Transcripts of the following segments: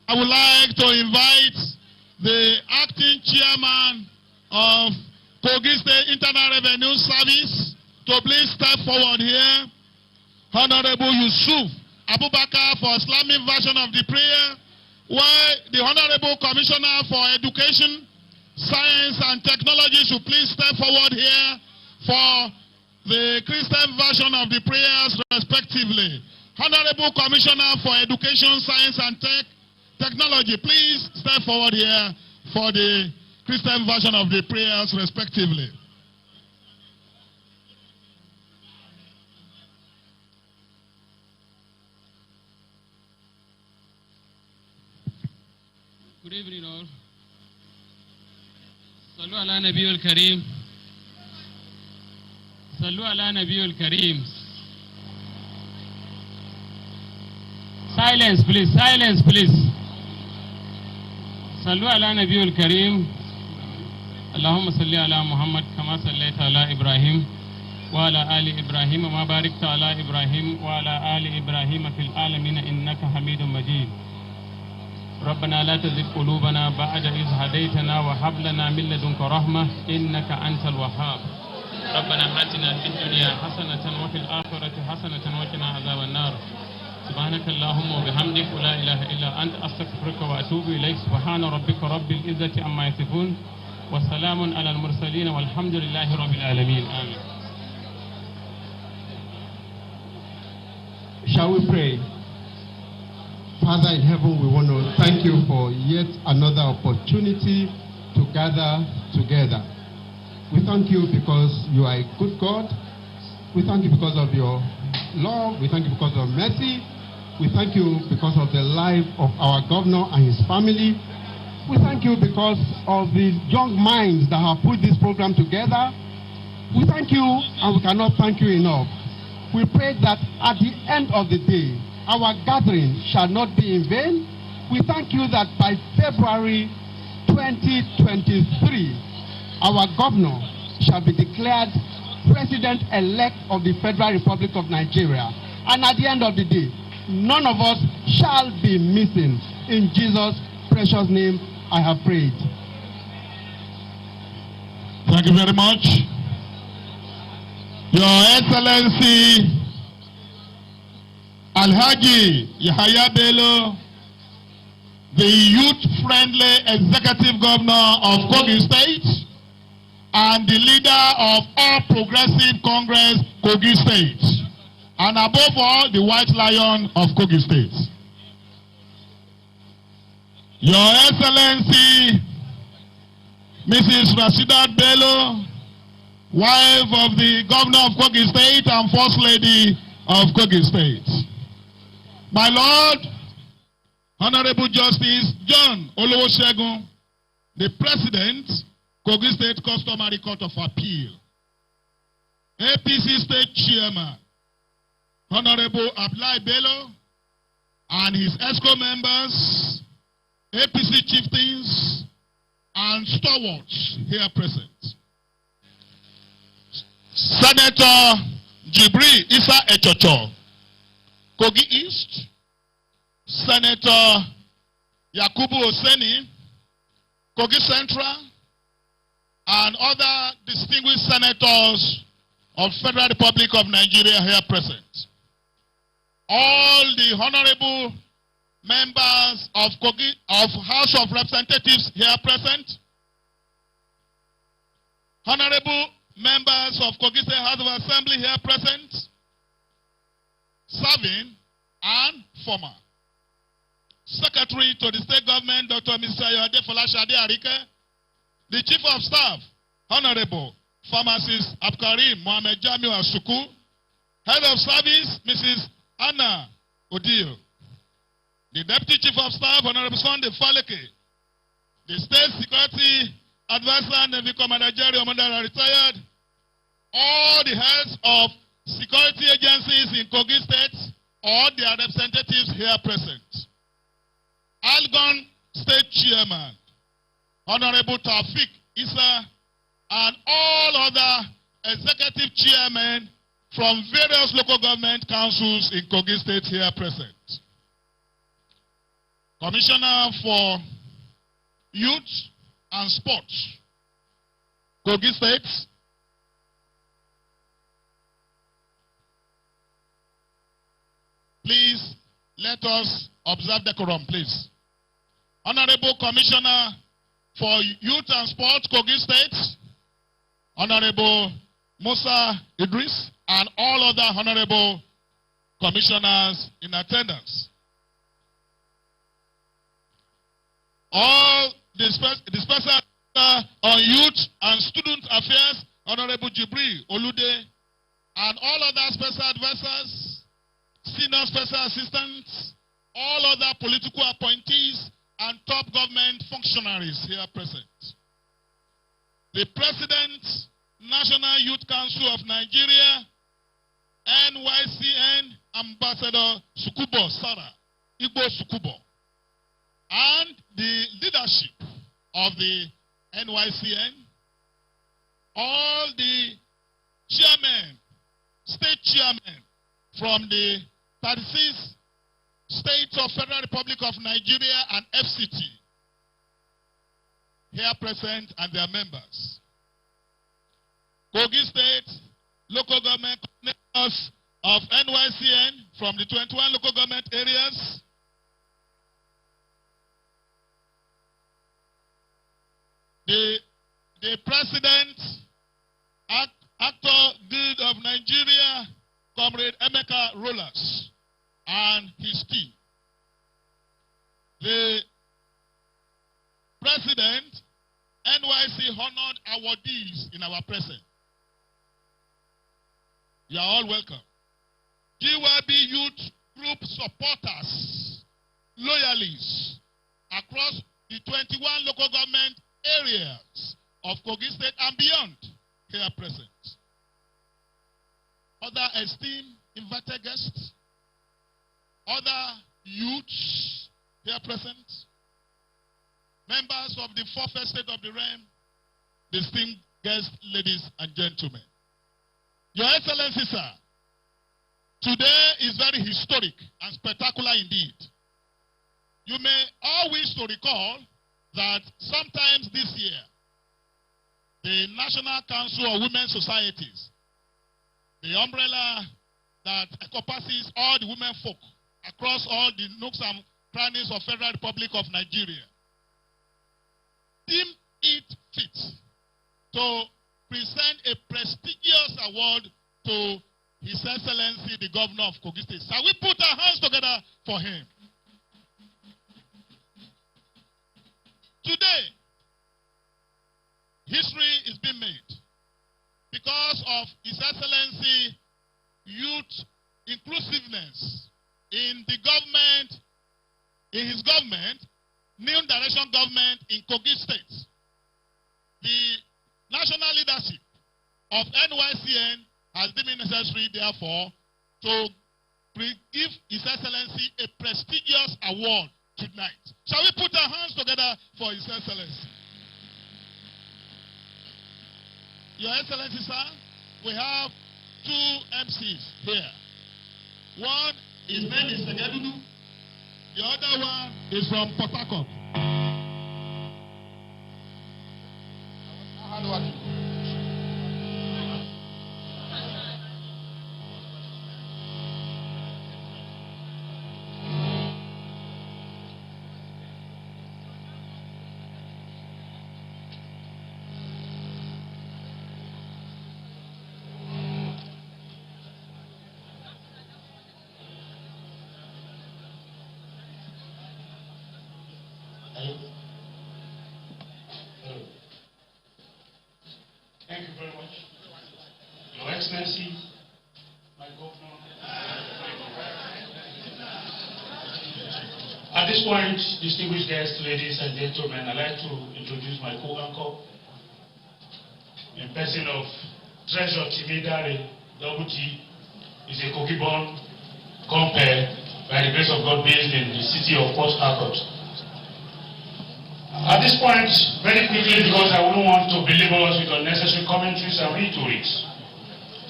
I would like to invite the acting chairman of Kogi State Internal Revenue Service to please step forward here. Honorable Yusuf Abubakar for Islamic version of the prayer, while the Honorable Commissioner for Education, Science and Technology should please step forward here for the Christian version of the prayers respectively. Honorable Commissioner for Education, Science and Technology, please step forward here for the Christian version of the prayers respectively. Good evening all. Sallu ala Nabiyul Kareem. Sallu ala Nabiyul Kareem. Silence please, silence please. Sallu ala Nabiyul Kareem. Allahumma salli ala Muhammad kama sallaita ala Ibrahim wa ala ali Ibrahim ma barakta ala Ibrahim wa ala ali Ibrahim fil alamin innaka Hamidum Majid. ربنا لا تزغ قلوبنا بعد إذ هديتنا وهب لنا من لدنك رحمة إنك أنت الوهاب. ربنا آتنا في الدنيا حسنة وفي الآخرة حسنة وقنا عذاب النار. سبحانك اللهم وبحمدك ولا إله إلا أنت أستغفرك وأتوب إليك. سبحان ربك رب العزة عما يصفون وسلام على المرسلين والحمد لله رب العالمين. آمين. Shall we pray? Father in heaven, we want to thank you for yet another opportunity to gather together. We thank you because you are a good God. We thank you because of your love. We thank you because of mercy. We thank you because of the life of our governor and his family. We thank you because of the young minds that have put this program together. We thank you, and we cannot thank you enough. We pray that at the end of the day, our gathering shall not be in vain. We thank you that by February 2023, our governor shall be declared President-elect of the Federal Republic of Nigeria. And at the end of the day, none of us shall be missing. In Jesus' precious name, I have prayed. Thank you very much. Your Excellency, Alhaji Yahaya Bello, the youth-friendly executive governor of Kogi State and the leader of All Progressive Congress Kogi State, and above all, the White Lion of Kogi State. Your Excellency, Mrs. Rasidat Bello, wife of the governor of Kogi State and First Lady of Kogi State. My Lord, Honorable Justice John Olowosegun, the President, Kogi State Customary Court of Appeal. APC State Chairman, Honorable Abdullahi Bello, and his ESCO members, APC chieftains, and stalwarts here present. Senator Jibri Isa Echocho, Kogi East, Senator Yakubu Oseni, Kogi Central, and other distinguished senators of Federal Republic of Nigeria here present. All the honorable members of Kogi, of House of Representatives here present, honorable members of Kogi State House of Assembly here present, serving and former. Secretary to the State Government, Dr. Mr. Yode Folashade Arike, the Chief of Staff, Honorable Pharmacist Abkarim Mohamed Jamiu Asuku, Head of Service, Mrs. Anna Odio, the Deputy Chief of Staff, Honorable Sunday Faleke, the State Security Advisor, Navy Commander Jerry Omandara retired, all the heads of security agencies in Kogi State, or their representatives here present. Algon State Chairman, Honorable Taufik Isa, and all other executive chairmen from various local government councils in Kogi State here present. Commissioner for Youth and Sports, Kogi State. Please let us observe decorum, please. Honorable Commissioner for Youth and Sports, Kogi State, Honorable Musa Idris, and all other honorable commissioners in attendance. All the special on Youth and Student Affairs, Honorable Jibril Olude, and all other special advisors, senior special assistants, all other political appointees, and top government functionaries here present. The President, National Youth Council of Nigeria, NYCN Ambassador Sukubo Sara, Igbo Sukubo, and the leadership of the NYCN, all the chairmen, state chairmen from the 36 states of Federal Republic of Nigeria and FCT, here present and their members. Kogi State local government coordinators of NYCN from the 21 local government areas, the President, Actor Guild of Nigeria, Comrade Emeka Rollers, and his team. The President, NYC honored awardees in our presence. You are all welcome. GYB Youth Group supporters, loyalists across the 21 local government areas of Kogi State and beyond here present. Other esteemed invited guests, other youths here present, members of the fourth estate of the realm, distinguished guests, ladies and gentlemen. Your Excellency, sir, today is very historic and spectacular indeed. You may all wish to recall that sometimes this year, the National Council of Women Societies, the umbrella that encompasses all the women folk across all the nooks and crannies of Federal Republic of Nigeria, deemed it fit to present a prestigious award to His Excellency, the Governor of Kogi State. Shall we put our hands together for him? Today, history is being made because of His Excellency youth inclusiveness in the government, in his government, New Direction government in Kogi State. The national leadership of NYCN has deemed it necessary, therefore, to give His Excellency a prestigious award tonight. Shall we put our hands together for His Excellency? Your Excellency, sir, we have two MCs here. One, his name is Segedudu. The other one is from Port Harcourt. How do I do? Thank you very much. Your Excellency, my governor. At this point, distinguished guests, ladies and gentlemen, I'd like to introduce my co-anchor in person of Treasure Timidare, Double T. Is a Kogi-born compare by the grace of God based in the city of Port Harcourt. At this point, very quickly, because I wouldn't want to belabor us with unnecessary commentaries and rhetorics.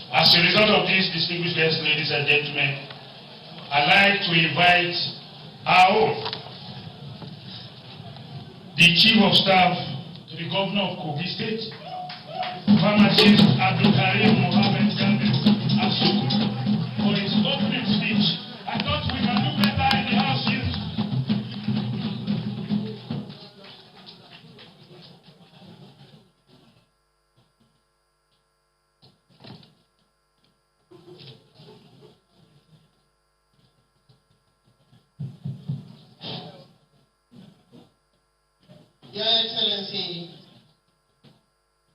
As a result of this, distinguished guests, ladies and gentlemen, I'd like to invite our own the Chief of Staff to the Governor of Kogi State, Pharmacist Abdul Karim Mohammed Gandhi Asuku, for his opening speech. I thought we can do better in the House here. Your Excellency,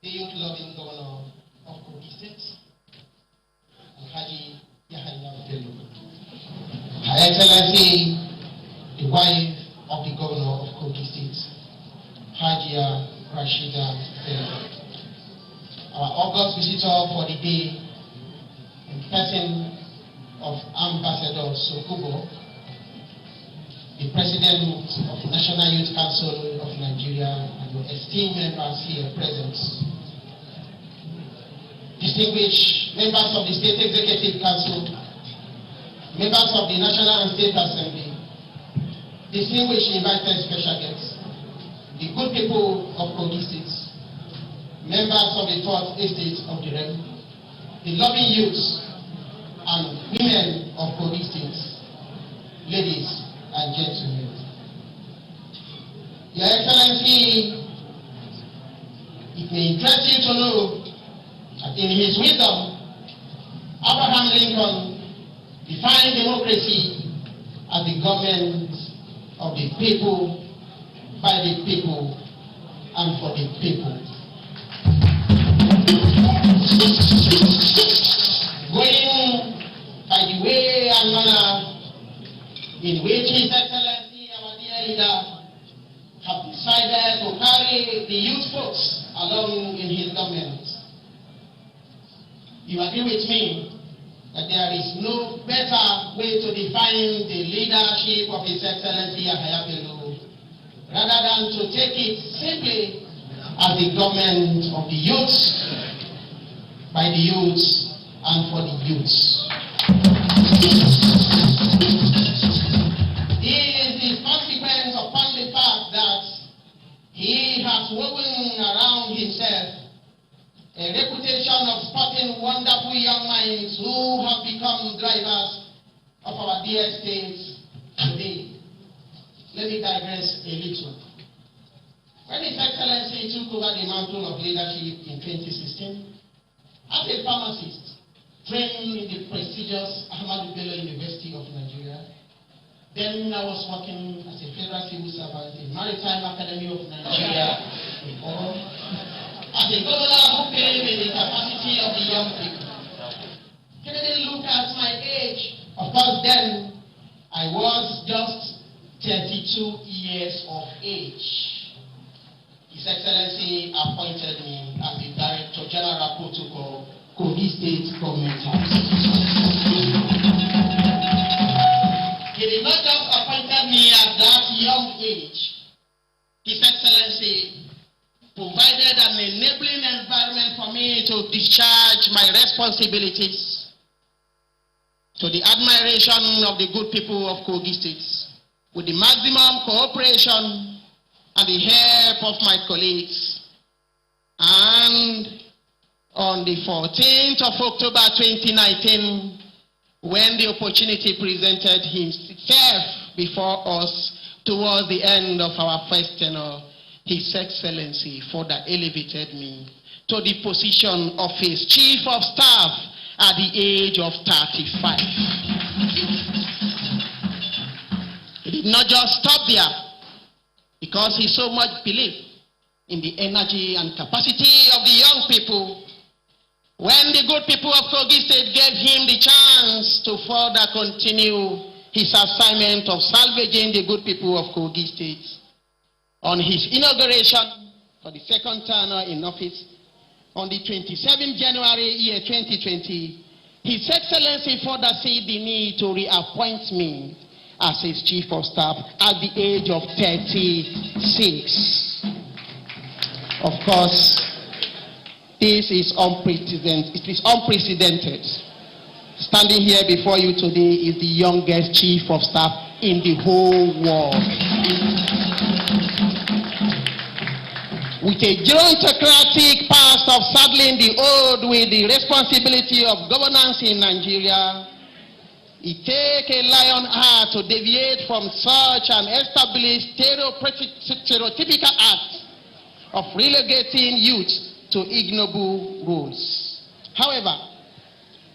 the youth-loving Governor of Kogi State, Haji Yahaya Bello. Her Excellency, the wife of the Governor of Kogi State, Hajia Rashida Bello. Our August visitor for the day, in person of Ambassador Sokubo, the President of the National Youth Council of Nigeria, and your esteemed members here present, distinguished members of the State Executive Council, members of the National and State Assembly, distinguished invited special guests, the good people of Kogi State, members of the 4th Estate of the Realm, the loving youths and women of Kogi State, ladies and gentlemen. Your Excellency, it may interest you to know that in his wisdom, Abraham Lincoln defined democracy as the government of the people, by the people, and for the people. Going by the way and manner in which His Excellency, our dear leader, have decided to carry the youth folks along in his government. You agree with me that there is no better way to define the leadership of His Excellency Yahaya Bello rather than to take it simply as the government of the youths, by the youths, and for the youths. Upon the fact that he has woven around himself a reputation of spotting wonderful young minds who have become drivers of our dear state today. Let me digress a little. When His Excellency took over the mantle of leadership in 2016, as a pharmacist trained in the prestigious Bello University of Nigeria, then I was working as a federal civil servant in Maritime Academy of Nigeria, as a governor who came in the capacity of the young people. Can they look at my age? Of course, then I was just 32 years of age. His Excellency appointed me as the Director General Protocol, Kogi State Government House. He did not just appointed me at that young age. His Excellency provided an enabling environment for me to discharge my responsibilities to the admiration of the good people of Kogi State, with the maximum cooperation and the help of my colleagues. And on the 14th of October 2019, when the opportunity presented himself before us towards the end of our first tenure, His Excellency further elevated me to the position of his Chief of Staff at the age of 35. He did not just stop there, because he so much believed in the energy and capacity of the young people. When the good people of Kogi State gave him the chance to further continue his assignment of salvaging the good people of Kogi State, on his inauguration for the second tenure in office, on the 27th January year 2020, His Excellency further said the need to reappoint me as his Chief of Staff at the age of 36. Of course, this is unprecedented. It is unprecedented. Standing here before you today is the youngest Chief of Staff in the whole world. With a gerontocratic past of saddling the old with the responsibility of governance in Nigeria, it takes a lion heart to deviate from such an established stereotypical act of relegating youth to ignoble roles. However,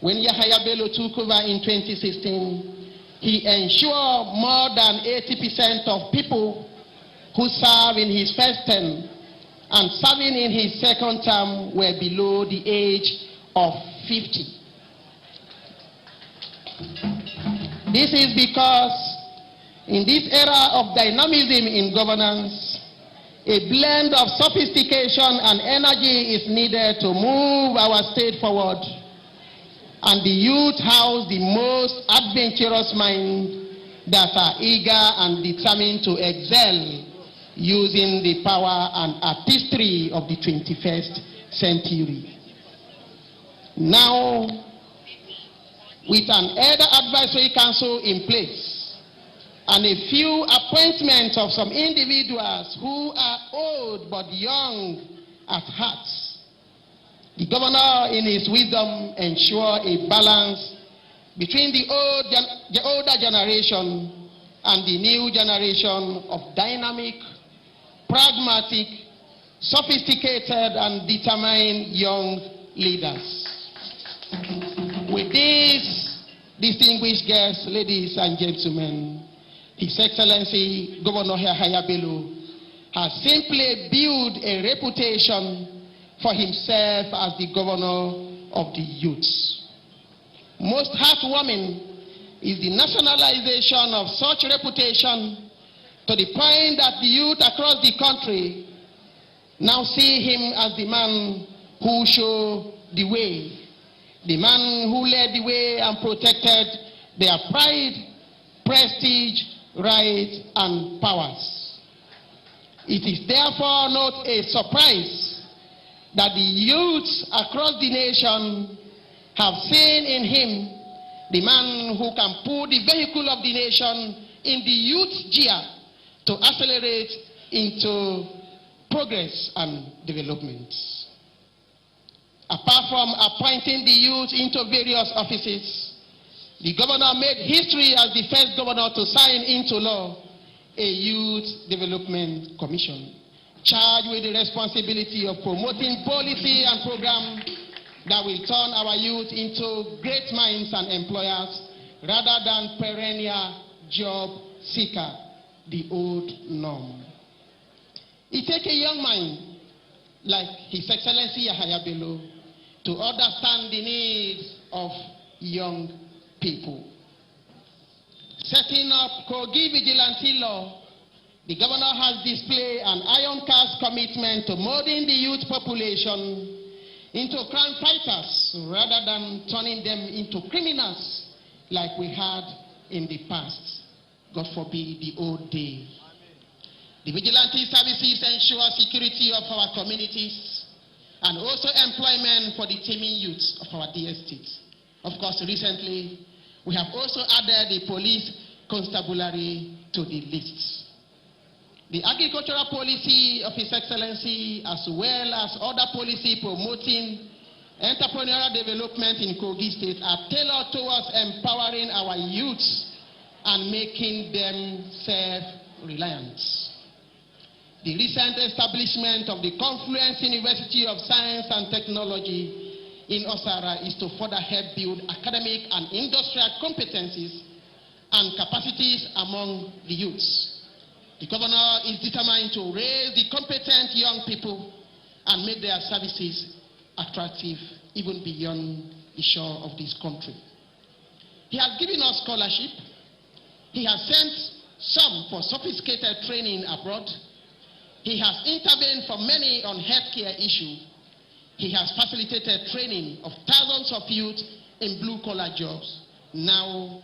when Yahaya Bello took over in 2016, he ensured more than 80% of people who serve in his first term and serving in his second term were below the age of 50. This is because in this era of dynamism in governance, a blend of sophistication and energy is needed to move our state forward, and the youth house the most adventurous minds that are eager and determined to excel using the power and artistry of the 21st century. Now, with an elder advisory council in place and a few appointments of some individuals who are old but young at heart, the governor in his wisdom ensured a balance between the older generation and the new generation of dynamic, pragmatic, sophisticated, and determined young leaders. With these distinguished guests, ladies and gentlemen, His Excellency Governor Yahaya Bello has simply built a reputation for himself as the governor of the youth. Most heartwarming is the nationalization of such reputation to the point that the youth across the country now see him as the man who showed the way, the man who led the way and protected their pride, prestige, rights, and powers. It is therefore not a surprise that the youths across the nation have seen in him the man who can put the vehicle of the nation in the youth gear to accelerate into progress and development. Apart from appointing the youth into various offices, the governor made history as the first governor to sign into law a Youth Development Commission, charged with the responsibility of promoting policy and programs that will turn our youth into great minds and employers rather than perennial job seeker, the old norm. It takes a young mind like His Excellency Yahaya Bello to understand the needs of young people. Setting up Kogi vigilante law, the governor has displayed an iron-cast commitment to molding the youth population into crime fighters rather than turning them into criminals like we had in the past. God forbid the old day. The vigilante services ensure security of our communities and also employment for the teeming youth of our dear state. Of course, recently, we have also added the police constabulary to the list. The agricultural policy of His Excellency, as well as other policy promoting entrepreneurial development in Kogi State, are tailored towards empowering our youths and making them self-reliant. The recent establishment of the Confluence University of Science and Technology in Osara is to further help build academic and industrial competencies and capacities among the youths. The governor is determined to raise the competent young people and make their services attractive even beyond the shore of this country. He has given us scholarship. He has sent some for sophisticated training abroad. He has intervened for many on healthcare issues. He has facilitated training of thousands of youth in blue-collar jobs. Now,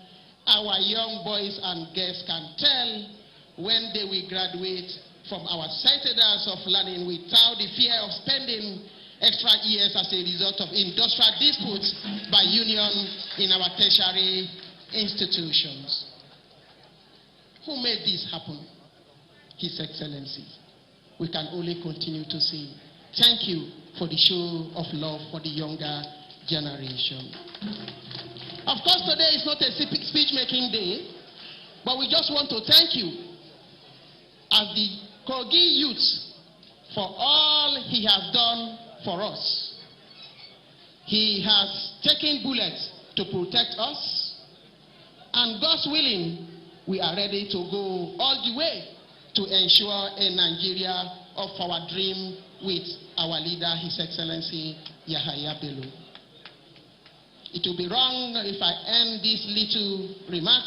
our young boys and girls can tell when they will graduate from our citadels of learning without the fear of spending extra years as a result of industrial disputes by unions in our tertiary institutions. Who made this happen? His Excellency. we can only continue to say thank you for the show of love for the younger generation. Of course, today is not a speech-making day, but we just want to thank you as the Kogi youth for all he has done for us. He has taken bullets to protect us, and God's willing, we are ready to go all the way to ensure a Nigeria of our dream with our leader, His Excellency Yahaya Bello. It will be wrong if I end this little remark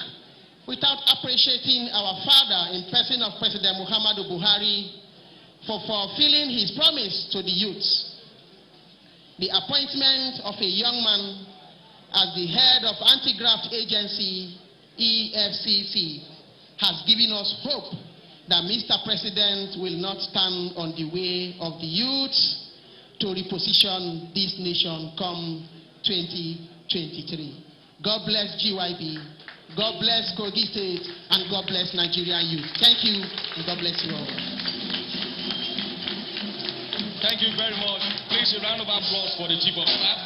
without appreciating our father in person of President Muhammadu Buhari for fulfilling his promise to the youth. The appointment of a young man as the head of anti-graft agency, EFCC, has given us hope that Mr. President will not stand on the way of the youth to reposition this nation come 2023. God bless GYB, God bless Kogi State, and God bless Nigerian youth. Thank you, and God bless you all. Thank you very much. Please, a round of applause for the Chief of Staff.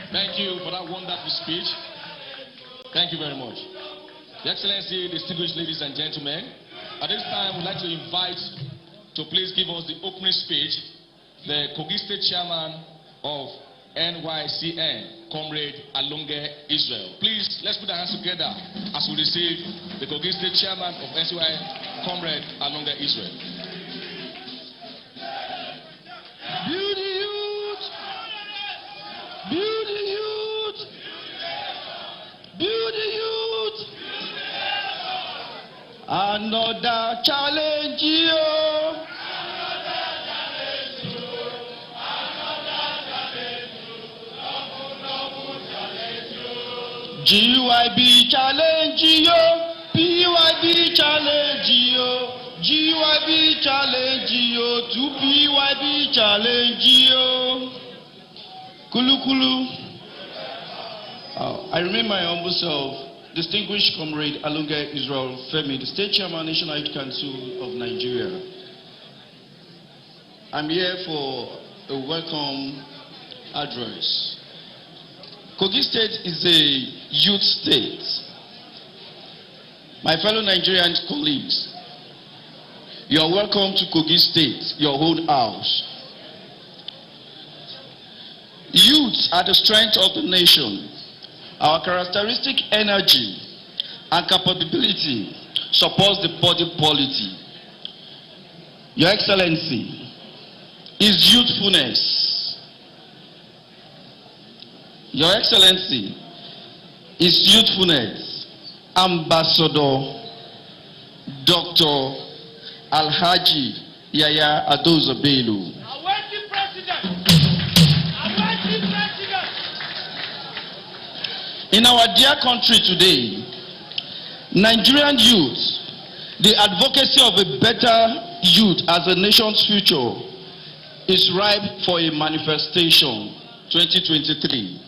Thank you for that wonderful speech. Thank you very much. Your Excellency, distinguished ladies and gentlemen, at this time, we'd like to invite to please give us the opening speech the Kogi State Chairman of NYCN, Comrade Alonge Israel. Please, let's put our hands together as we receive the Kogi State Chairman of NYCN, Comrade Alonge Israel. Beauty youth! Beauty youth! Beauty youth! Another challenge, yo! GYB challenge, yo! PYB challenge, yo! GYB challenge, yo! To PYB challenge, yo! Kulu Kulu. I remain my humble self. Distinguished Comrade Alonge Israel Femi, the State Chairman, National Youth Council of Nigeria. I'm here for a welcome address. Kogi State is a youth state. My fellow Nigerian colleagues, you are welcome to Kogi State, your own house. Youth are the strength of the nation. Our characteristic energy and capability supports the body policy. Your Excellency, is youthfulness. Your Excellency, is youthfulness. Ambassador Dr. Alhaji Yahaya Bello. Awaiting President! Awaiting President! In our dear country today, Nigerian youth, the advocacy of a better youth as a nation's future is ripe for a manifestation 2023.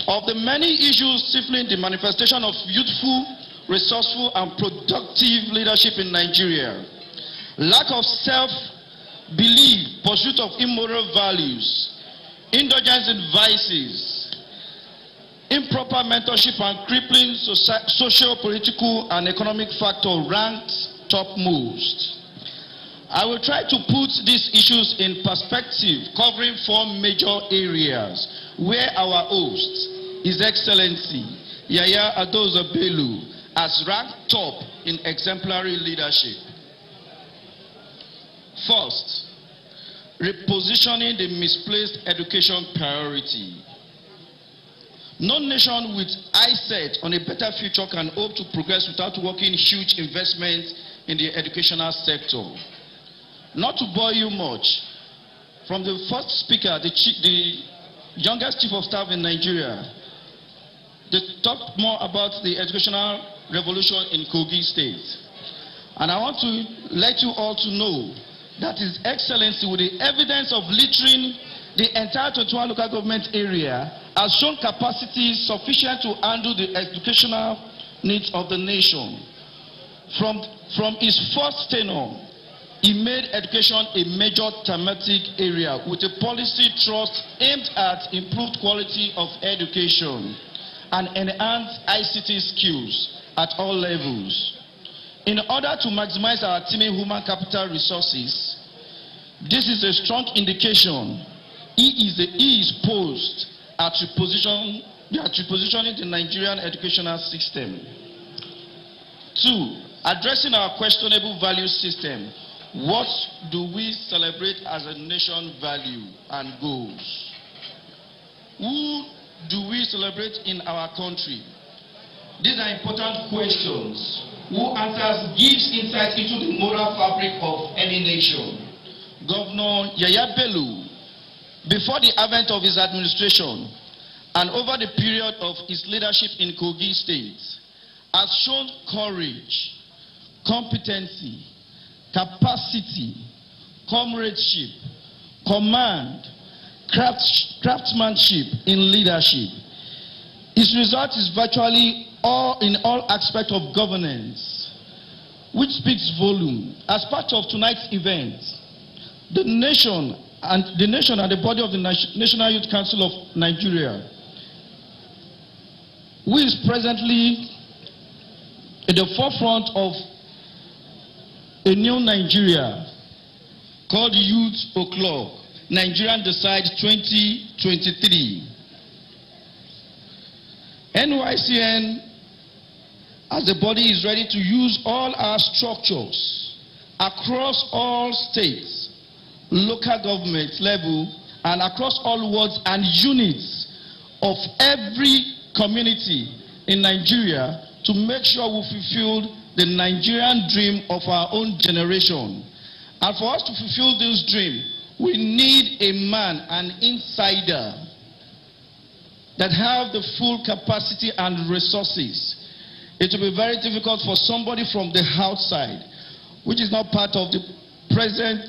Of the many issues stifling the manifestation of youthful, resourceful, and productive leadership in Nigeria, lack of self-belief, pursuit of immoral values, indulgence in vices, improper mentorship, and crippling social, political, and economic factor ranked topmost. I will try to put these issues in perspective, covering 4 major areas where our host, His Excellency Yahaya Bello, has ranked top in exemplary leadership. First, repositioning the misplaced education priority. No nation with eyes set on a better future can hope to progress without working huge investment in the educational sector. Not to bore you much, from the first speaker, the youngest chief of staff in Nigeria, they talked more about the educational revolution in Kogi State. And I want to let you all to know that His Excellency, with the evidence of littering the entire 21 local government area, has shown capacity sufficient to handle the educational needs of the nation. From his first tenure, He made education a major thematic area with a policy thrust aimed at improved quality of education and enhanced ICT skills at all levels. In order to maximize our teeming human capital resources, this is a strong indication he is posed at repositioning the Nigerian educational system. 2. Addressing our questionable value system. What do we celebrate as a nation value and goals? Who do we celebrate in our country? These are important questions. Who answers gives insight into the moral fabric of any nation. Governor Yahaya Bello, before the advent of his administration and over the period of his leadership in Kogi State, has shown courage, competency, capacity, comradeship, command, craftsmanship in leadership. His result is virtually in all aspects of governance, which speaks volume. As part of tonight's event, the nation and the body of the National Youth Council of Nigeria, who is presently at the forefront of a new Nigeria called Youth O'Clock, Nigerian Decide 2023. NYCN as a body is ready to use all our structures across all states, local government level, and across all wards and units of every community in Nigeria to make sure we fulfill the Nigerian dream of our own generation. And for us to fulfill this dream, we need a man, an insider, that have the full capacity and resources. It will be very difficult for somebody from the outside, which is not part of the present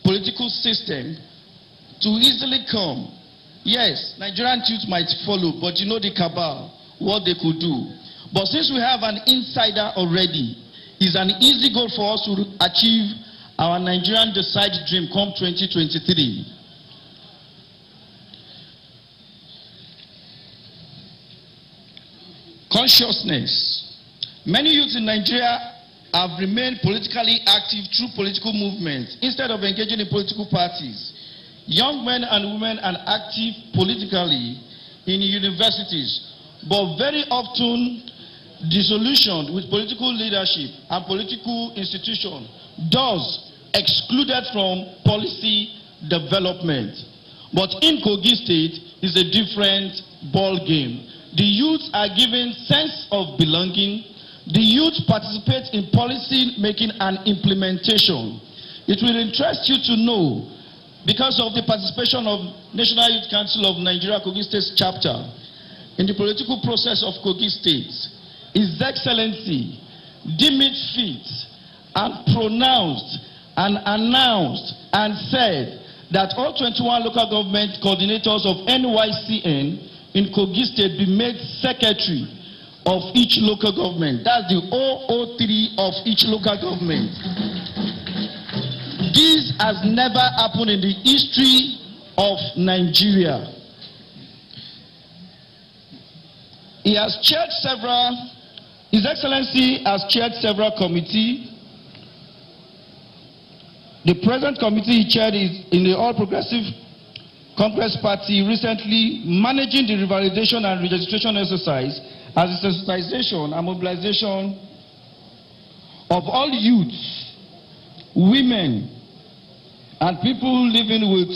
political system, to easily come. Yes, Nigerian youth might follow, but you know the cabal, what they could do. But since we have an insider already, it's an easy goal for us to achieve our Nigerian Decide dream come 2023. Consciousness. Many youths in Nigeria have remained politically active through political movements instead of engaging in political parties. Young men and women are active politically in universities, but very often disillusioned with political leadership and political institutions, thus excluded from policy development. But in Kogi State is a different ball game. The youth are given sense of belonging. The youth participate in policy making and implementation. It will interest you to know, because of the participation of National Youth Council of Nigeria Kogi State chapter in the political process of Kogi State, His Excellency deemed it fit and pronounced and announced and said that all 21 local government coordinators of NYCN in Kogi State be made secretary of each local government. That's the 003 of each local government. This has never happened in the history of Nigeria. He has chaired His Excellency has chaired several committees. The present committee he chaired is in the All Progressive Congress Party, recently managing the revalidation and registration exercise as a sensitization and mobilization of all youths, women, and people living with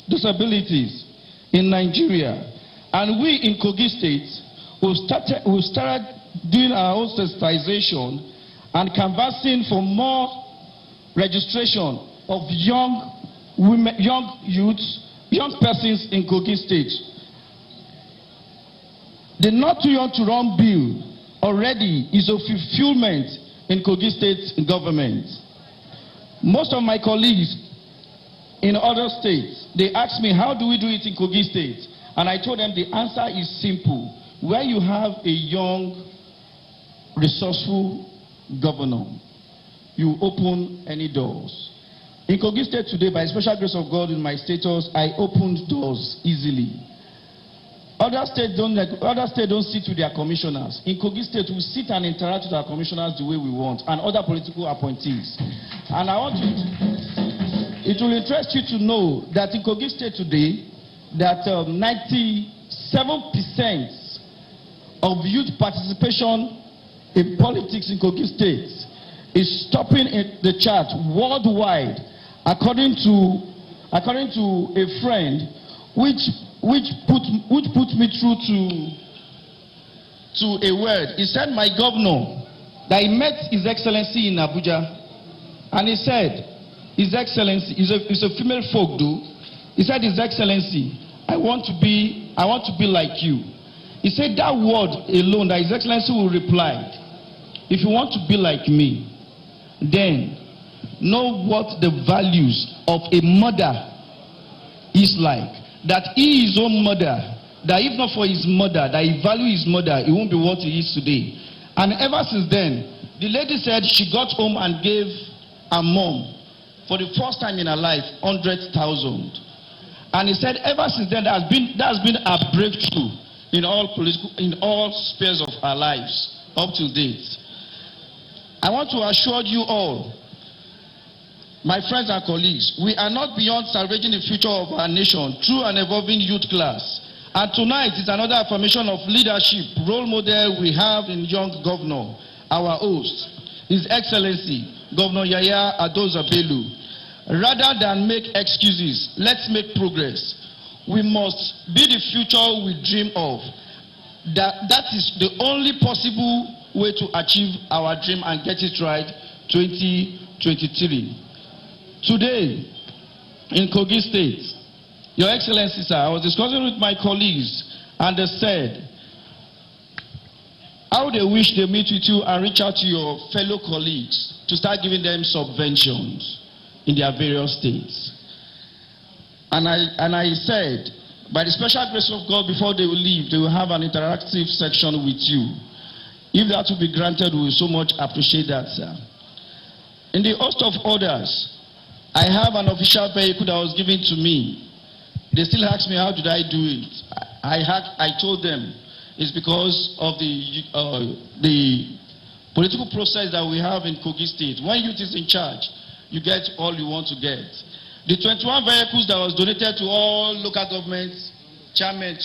disabilities in Nigeria. And we in Kogi State, we started doing our own sensitization and canvassing for more registration of young women, young youths, young persons in Kogi State. The Not Too Young to Run bill already is a fulfillment in Kogi State government. Most of my colleagues in other states, they ask me, how do we do it in Kogi State? And I told them the answer is simple. Where you have a young, resourceful governor, you open any doors. In Kogi State today, by the special grace of God in my status, I opened doors easily. Other states don't sit with their commissioners. In Kogi State, we sit and interact with our commissioners the way we want, and other political appointees. And I want it will interest you to know that in Kogi State today, that 97% of youth participation in politics in Kogi State is topping the chart worldwide, according to a friend, which put me through to a word. He said, my governor, that he met His Excellency in Abuja, and he said, His Excellency, he's a female folk though. He said, His Excellency, I want to be like you. He said that word alone, that His Excellency will reply, if you want to be like me, then know what the values of a mother is like. That he, his own mother, that if not for his mother, that he value his mother, he won't be what he is today. And ever since then, the lady said she got home and gave her mom, for the first time in her life, 100,000. And he said ever since then, that has been a breakthrough in all spheres of our lives up to date. I want to assure you all, my friends and colleagues, we are not beyond salvaging the future of our nation through an evolving youth class. And tonight is another affirmation of leadership, role model we have in young governor, our host, His Excellency, Governor Yahaya Bello. Rather than make excuses, let's make progress. We must be the future we dream of. That is the only possible way to achieve our dream and get it right 2023. Today, in Kogi State, Your Excellency, sir, I was discussing with my colleagues, and they said how they wish they meet with you and reach out to your fellow colleagues to start giving them subventions in their various states. And I said, by the special grace of God, before they will leave, they will have an interactive section with you. If that will be granted, we will so much appreciate that, sir. In the host of orders, I have an official vehicle that was given to me. They still ask me, how did I do it? I told them, it's because of the political process that we have in Kogi State. When youth is in charge, you get all you want to get. The 21 vehicles that was donated to all local government chairmen,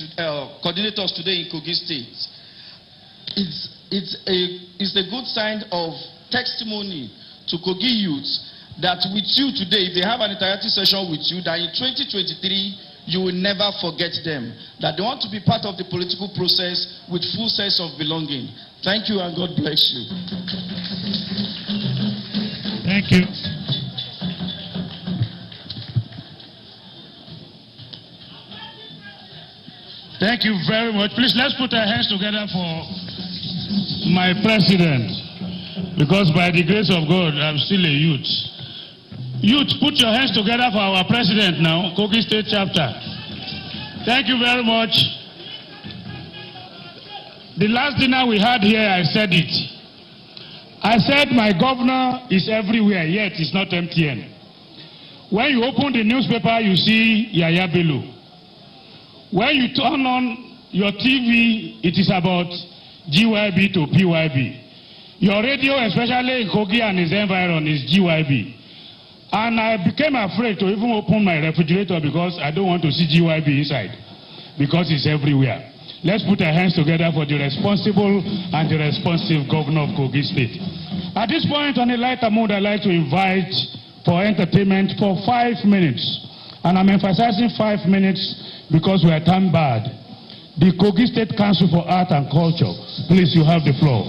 coordinators today in Kogi State, it's a good sign of testimony to Kogi youth that with you today, if they have an interactive session with you, that in 2023, you will never forget them. That they want to be part of the political process with full sense of belonging. Thank you and God bless you. Thank you. Thank you very much. Please, let's put our hands together for my president. Because by the grace of God, I'm still a youth. Youth, put your hands together for our president now, Kogi State Chapter. Thank you very much. The last dinner we had here, I said it. I said my governor is everywhere, yet it's not MTN. When you open the newspaper, you see Yahaya Bello. When you turn on your TV, it is about GYB to PYB. Your radio, especially in Kogi and its environment, is GYB. And I became afraid to even open my refrigerator because I don't want to see GYB inside. Because it's everywhere. Let's put our hands together for the responsible and the responsive governor of Kogi State. At this point, on a lighter mood, I'd like to invite for entertainment for 5 minutes. And I'm emphasizing 5 minutes because we are time bad. The Kogi State Council for Art and Culture. Please, you have the floor.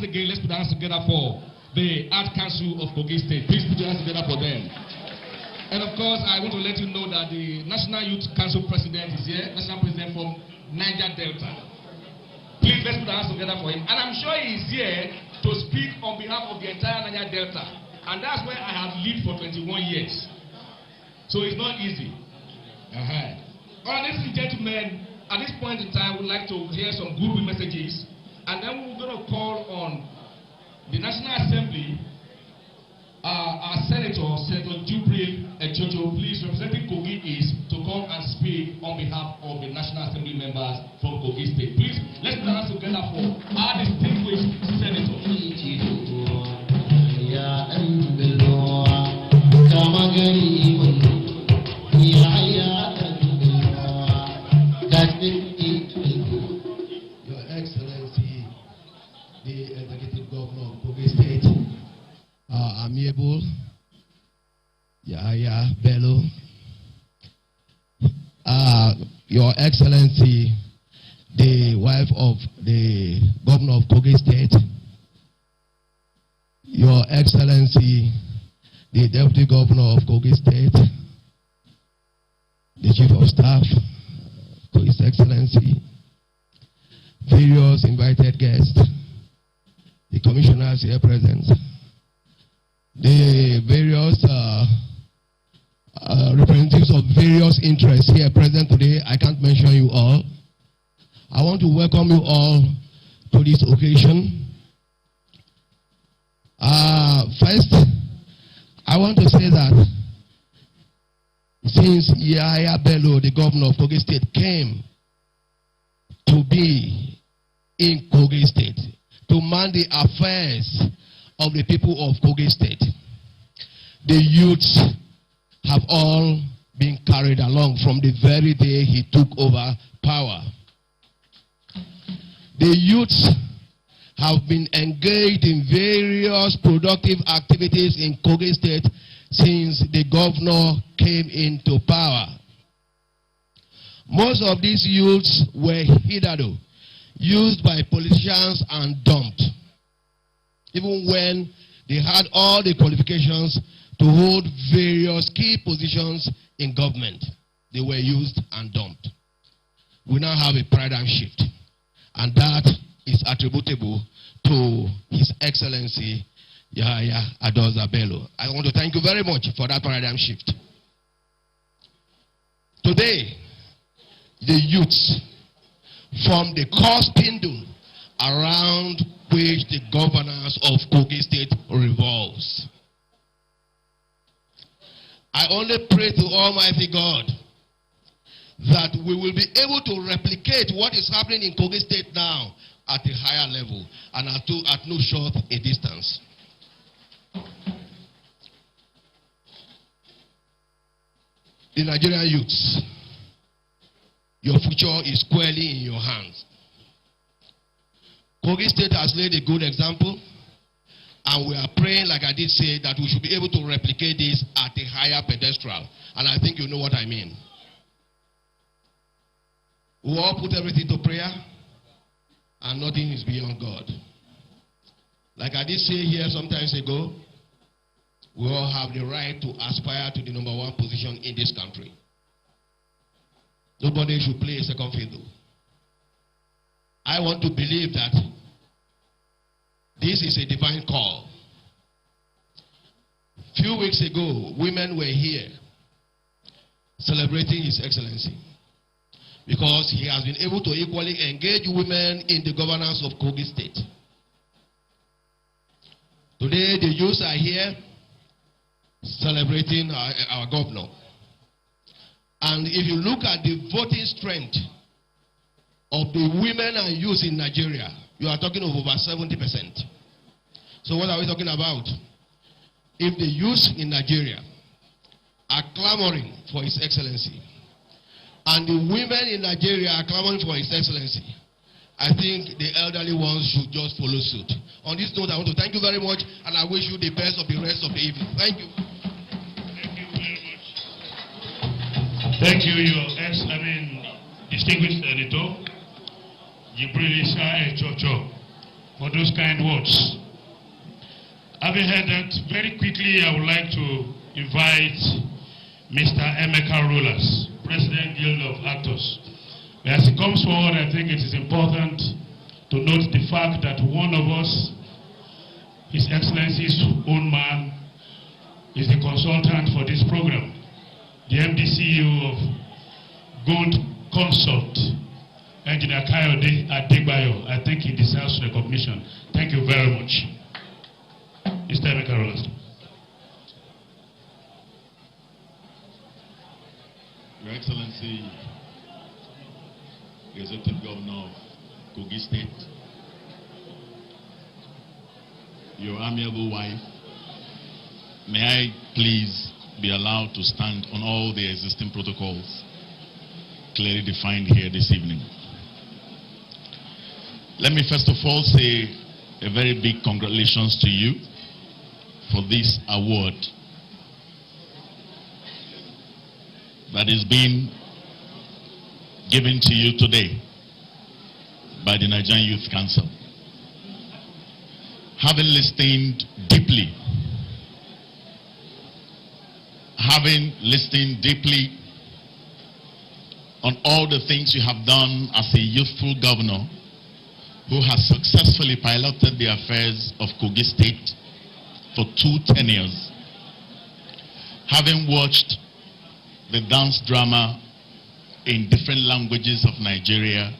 again, let's put our hands together for the Art Council of Kogi State. Please put your hands together for them. And of course, I want to let you know that the National Youth Council President is here, National President from Niger Delta. Please, let's put our hands together for him. And I'm sure he is here to speak on behalf of the entire Niger Delta. And that's where I have lived for 21 years. So it's not easy. All right, ladies and gentlemen, at this point in time, we'd like to hear some good messages. And then we're going to call on the National Assembly, our Senator Jubril Ejojo, please, representing Kogi East, to come and speak on behalf of the National Assembly members from Kogi State. Please, let's put our hands together for our distinguished Senator. Your Excellency, the Executive Governor of Kogi State, Amiable, Yahaya, Bello, Your Excellency, the wife of the Governor of Kogi State, Your Excellency, the Deputy Governor of Kogi State, the Chief of Staff, His Excellency, various invited guests, the commissioners here present, the various representatives of various interests here present today. I can't mention you all. I want to welcome you all to this occasion. First, I want to say that since Yahaya Bello, the governor of Kogi State, came to be in Kogi State to man the affairs of the people of Kogi State, the youths have all been carried along from the very day he took over power. The youths have been engaged in various productive activities in Kogi State since the governor came into power. Most of these youths were hitherto used by politicians and dumped. Even when they had all the qualifications to hold various key positions in government, they were used and dumped. We now have a paradigm shift, and that is attributable to His Excellency Yahaya Bello. I want to thank you very much for that paradigm shift. Today, the youths form the core spindle around which the governance of Kogi State revolves. I only pray to Almighty God that we will be able to replicate what is happening in Kogi State now at a higher level and at no short a distance. The Nigerian youths, your future is squarely in your hands. Kogi State has laid a good example, and we are praying, like I did say, that we should be able to replicate this at a higher pedestal. And I think you know what I mean. We all put everything to prayer, and nothing is beyond God. Like I did say here sometimes ago, we all have the right to aspire to the #1 position in this country. Nobody should play a second fiddle. I want to believe that this is a divine call. Few weeks ago, women were here celebrating His Excellency because he has been able to equally engage women in the governance of Kogi State. Today, the youths are here celebrating our governor. And if you look at the voting strength of the women and youth in Nigeria, you are talking of over 70%. So what are we talking about? If the youth in Nigeria are clamoring for His Excellency, and the women in Nigeria are clamoring for His Excellency, I think the elderly ones should just follow suit. On this note, I want to thank you very much, and I wish you the best of the rest of the evening. Thank you. Thank you very much. Thank you, Your Distinguished Senator Jibril Ejojo. for those kind words. Having heard that, very quickly I would like to invite Mr. Emeka Rollers, President Guild of Actors. As he comes forward, I think it is important to note the fact that one of us, His Excellency's own man, is the consultant for this program, the MD-CEO of Gold Consult, Engineer Kayode Adebayo. I think he deserves recognition. Thank you very much. Mr. Emeka Rollers. Your Excellency, the Executive Governor of Kogi State, your amiable wife, may I please be allowed to stand on all the existing protocols clearly defined here this evening. Let me first of all say a very big congratulations to you for this award that is being given to you today by the Nigerian Youth Council. Having listened deeply on all the things you have done as a youthful governor who has successfully piloted the affairs of Kogi State for 2 tenures, having watched the dance drama in different languages of Nigeria,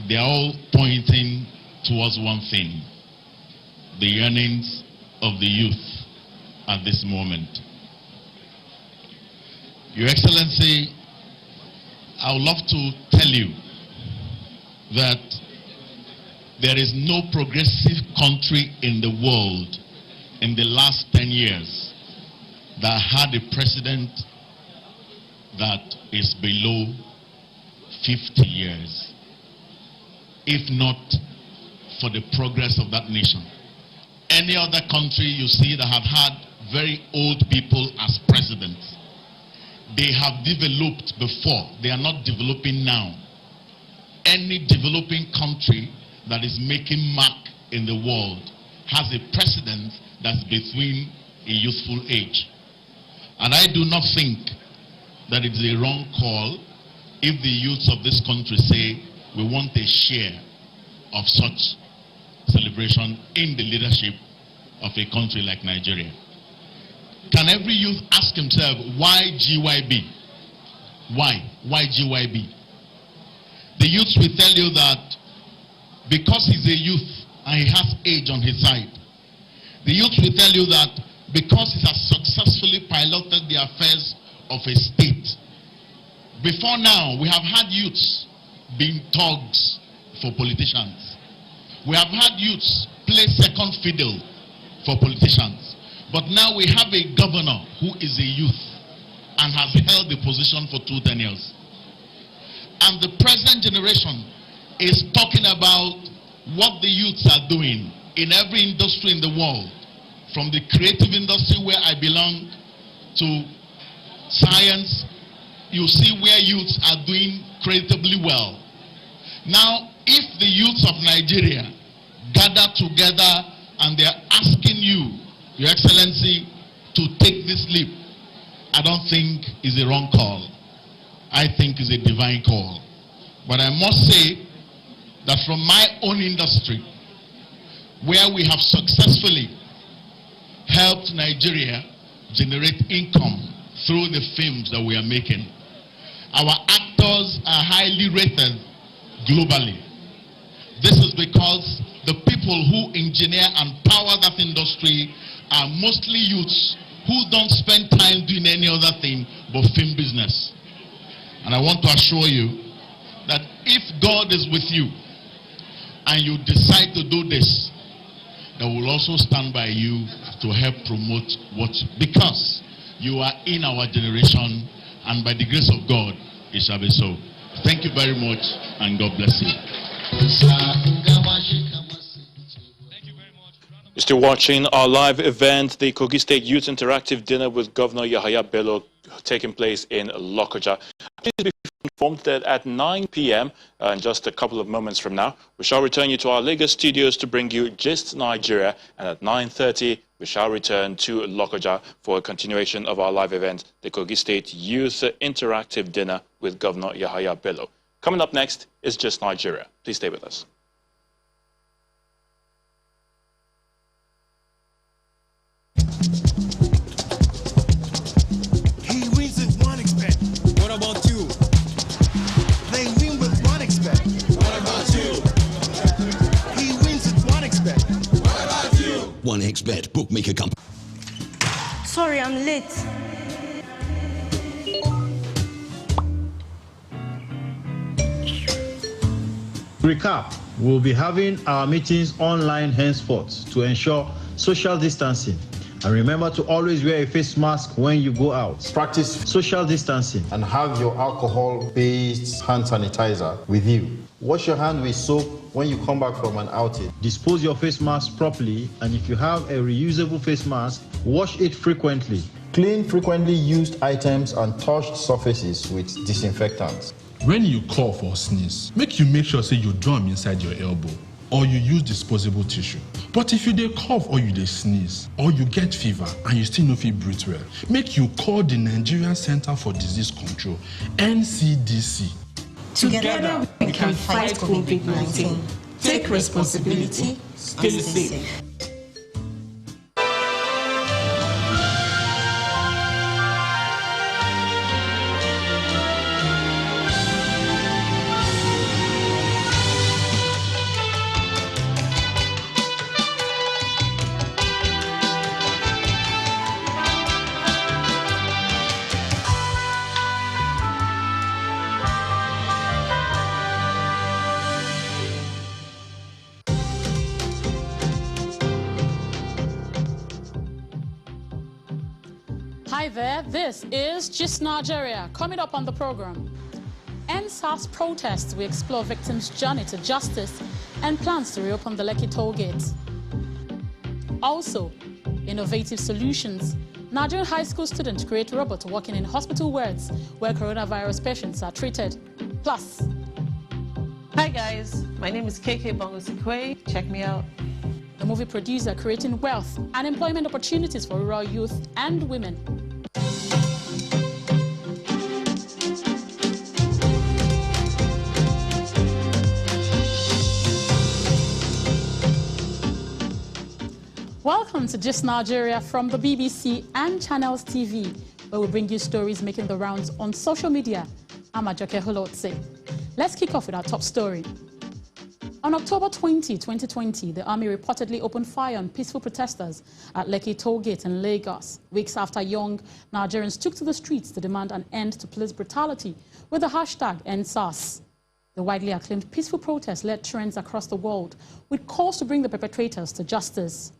they are all pointing towards one thing: the yearnings of the youth at this moment. Your Excellency, I would love to tell you that there is no progressive country in the world in the last 10 years that had a president that is below 50 years, if not for the progress of that nation. Any other country you see that have had very old people as presidents, they have developed before, they are not developing now. Any developing country that is making mark in the world has a president that's between a youthful age. And I do not think that it's a wrong call if the youths of this country say we want a share of such celebration in the leadership of a country like Nigeria. Can every youth ask himself, why GYB? Why? Why GYB? The youths will tell you that because he's a youth and he has age on his side. The youths will tell you that because he has successfully piloted the affairs of a state. Before now, we have had youths being thugs for politicians. We have had youths play second fiddle for politicians. But now we have a governor who is a youth and has held the position for 2 tenures. And the present generation is talking about what the youths are doing in every industry in the world, from the creative industry where I belong to science. You see where youths are doing creatively well. Now, if the youths of Nigeria gather together and they are asking you, Your Excellency, to take this leap, I don't think is a wrong call. I think it's a divine call. But I must say that from my own industry, where we have successfully helped Nigeria generate income through the films that we are making, our actors are highly rated globally. This is because the people who engineer and power that industry are mostly youths who don't spend time doing any other thing but film business. And I want to assure you that if God is with you and you decide to do this, that will also stand by you to help promote what, because you are in our generation, and by the grace of God, it shall be so. Thank you very much, and God bless you. You're still watching our live event, the Kogi State Youth Interactive Dinner with Governor Yahaya Bello, taking place in Lokoja. Please be informed that at 9 p.m., in just a couple of moments from now, we shall return you to our Lagos studios to bring you Gist Nigeria, and at 9:30, we shall return to Lokoja for a continuation of our live event, the Kogi State Youth Interactive Dinner with Governor Yahaya Bello. Coming up next is Gist Nigeria. Please stay with us. He wins with one expert. What about you? They win with one expert. What about you? He wins with one expert. What about you? One expert bookmaker company. Sorry, I'm late. Recap, we'll be having our meetings online henceforth to ensure social distancing. And remember to always wear a face mask when you go out. Practice social distancing and have your alcohol-based hand sanitizer with you. Wash your hand with soap when you come back from an outing. Dispose your face mask properly, and if you have a reusable face mask, wash it frequently. Clean frequently used items and touched surfaces with disinfectants. When you cough or sneeze, make sure say you drum inside your elbow or you use disposable tissue. But if you dey cough or you dey sneeze or you get fever and you still no fit breathe well, make you call the Nigerian Center for Disease Control, NCDC. Together we can fight COVID-19. Take responsibility, stay safe. Hi there, this is Gist Nigeria. Coming up on the program, NSAS protests, we explore victims' journey to justice and plans to reopen the Lekki toll gate. Also, innovative solutions. Nigerian high school students create robots working in hospital wards where coronavirus patients are treated. Plus, hi guys, my name is KK Bongosikwe. Check me out. The movie producer creating wealth and employment opportunities for rural youth and women. Welcome to Gist Nigeria from the BBC and Channels TV, where we bring you stories making the rounds on social media. I'm Ajoke Holotse. Let's kick off with our top story. On October 20, 2020, the army reportedly opened fire on peaceful protesters at Lekki toll gate in Lagos, weeks after young Nigerians took to the streets to demand an end to police brutality with the hashtag #EndSARS. The widely acclaimed peaceful protest led trends across the world, with calls to bring the perpetrators to justice.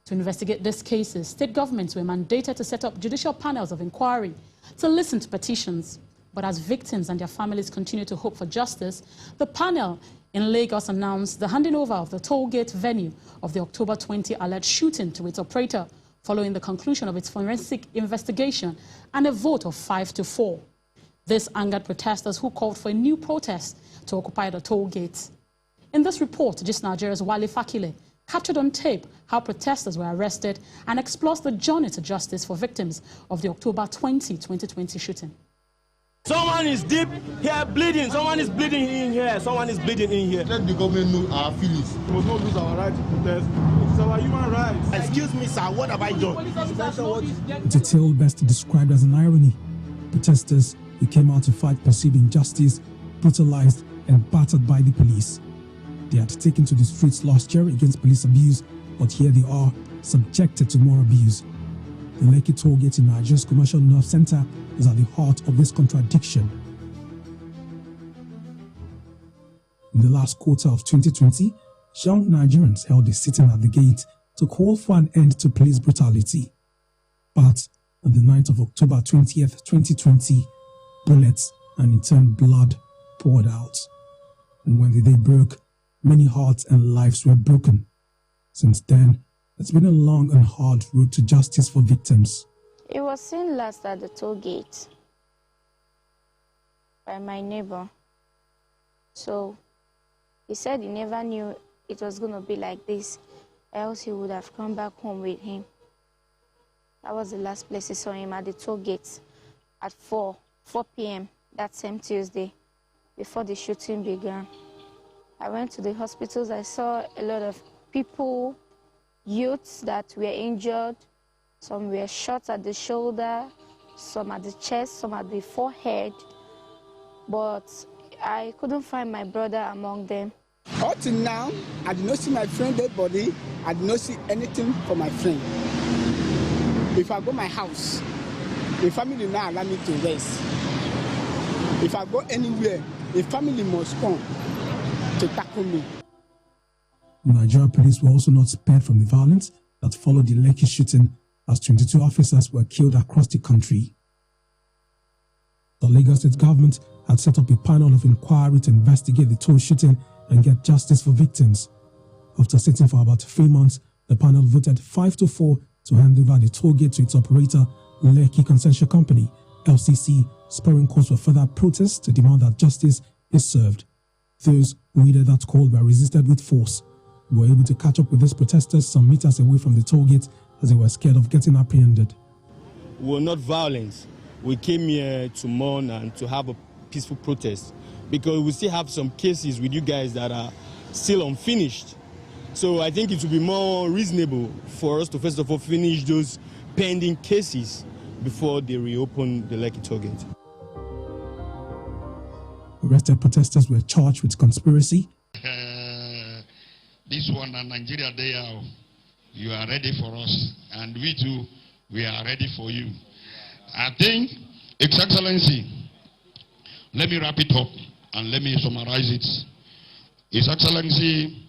To investigate these cases, state governments were mandated to set up judicial panels of inquiry to listen to petitions. But as victims and their families continue to hope for justice, the panel in Lagos announced the handing over of the toll gate venue of the October 20 alleged shooting to its operator, following the conclusion of its forensic investigation and a vote of 5-4. This angered protesters who called for a new protest to occupy the toll gate. In this report, Gist Nigeria's Wale Fakile captured on tape how protesters were arrested and explores the journey to justice for victims of the October 20, 2020 shooting. Someone is deep here bleeding. Someone is bleeding in here. Someone is bleeding in here. Let the government know our feelings. We must not lose our right to protest. It's our human rights. Excuse me, sir. What have I done? It's a tale best described as an irony. Protesters who came out to fight perceived injustice, brutalized and battered by the police. They had taken to the streets last year against police abuse, but here they are, subjected to more abuse. The Lekki toll gate in Nigeria's commercial nerve center is at the heart of this contradiction. In the last quarter of 2020, young Nigerians held a sitting at the gate to call for an end to police brutality. But on the 9th of October 20th, 2020, bullets and in turn blood poured out. And when the day broke, many hearts and lives were broken. Since then, it's been a long and hard road to justice for victims. It was seen last at the toll gate. by my neighbor. So he said he never knew it was going to be like this, else he would have come back home with him. That was the last place he saw him, at the toll gate at 4 p.m. that same Tuesday, before the shooting began. I went to the hospitals. I saw a lot of people, youths that were injured. Some were shot at the shoulder, some at the chest, some at the forehead. But I couldn't find my brother among them. Up till now, I did not see my friend's dead body. I did not see anything for my friend. If I go to my house, the family will not allow me to rest. If I go anywhere, the family must come to tackle me. The Nigerian police were also not spared from the violence that followed the Lekki shooting, as 22 officers were killed across the country. The Lagos State government had set up a panel of inquiry to investigate the toll shooting and get justice for victims. After sitting for about 3 months, the panel voted 5-4 to hand over the toll gate to its operator, Lekki Concession Company, LCC, spurring calls for further protests to demand that justice is served. Those who heeded that call were resisted with force. We were able to catch up with these protesters some meters away from the toll gate as they were scared of getting apprehended. We were not violent. We came here to mourn and to have a peaceful protest because we still have some cases with you guys that are still unfinished. So I think it would be more reasonable for us to first of all finish those pending cases before they reopen the Lekki toll gate. Arrested protesters were charged with conspiracy. This one and Nigeria, you are ready for us, and we too, we are ready for you. I think, His Excellency, let me wrap it up and let me summarize it. His Excellency,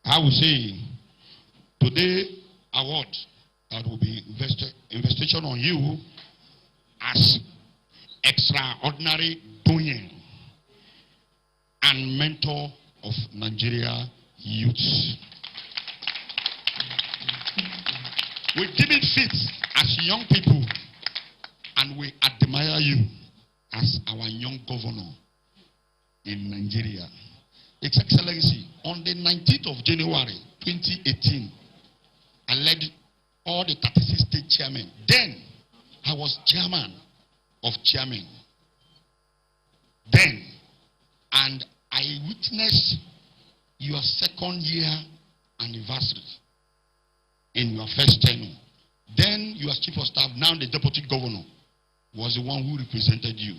I will say, today award that will be investigation on you as extraordinary doyen and mentor of Nigeria youths. We deem it fit as young people, and we admire you as our young governor in Nigeria. His Excellency, on the 19th of January 2018, I led all the 36 state chairmen. Then, I was chairman of chairmen. Then, and I witnessed your second year anniversary in your first tenure. Then, your chief of staff, now the deputy governor, was the one who represented you.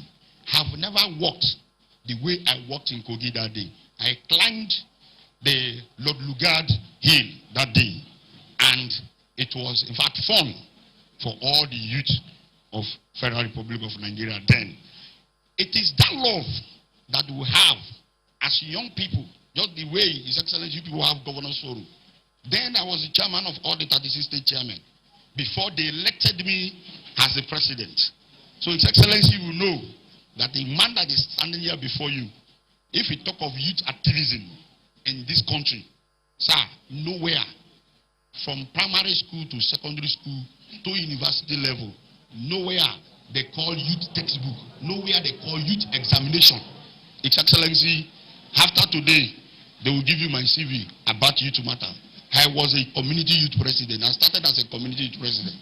Have never walked the way I walked in Kogi that day. I climbed the Lord Lugard hill that day, and it was in fact fun for all the youth of Federal Republic of Nigeria then. It is that love that we have as young people, just the way His Excellency people have Governor Soro. Then I was the chairman of all the 36 state chairmen before they elected me as the president. So His Excellency will know that the man that is standing here before you, if we talk of youth activism in this country, sir, nowhere from primary school to secondary school to university level, nowhere they call youth textbook, nowhere they call youth examination. His Excellency, after today, they will give you my CV about youth matter. I was a community youth president. I started as a community youth president,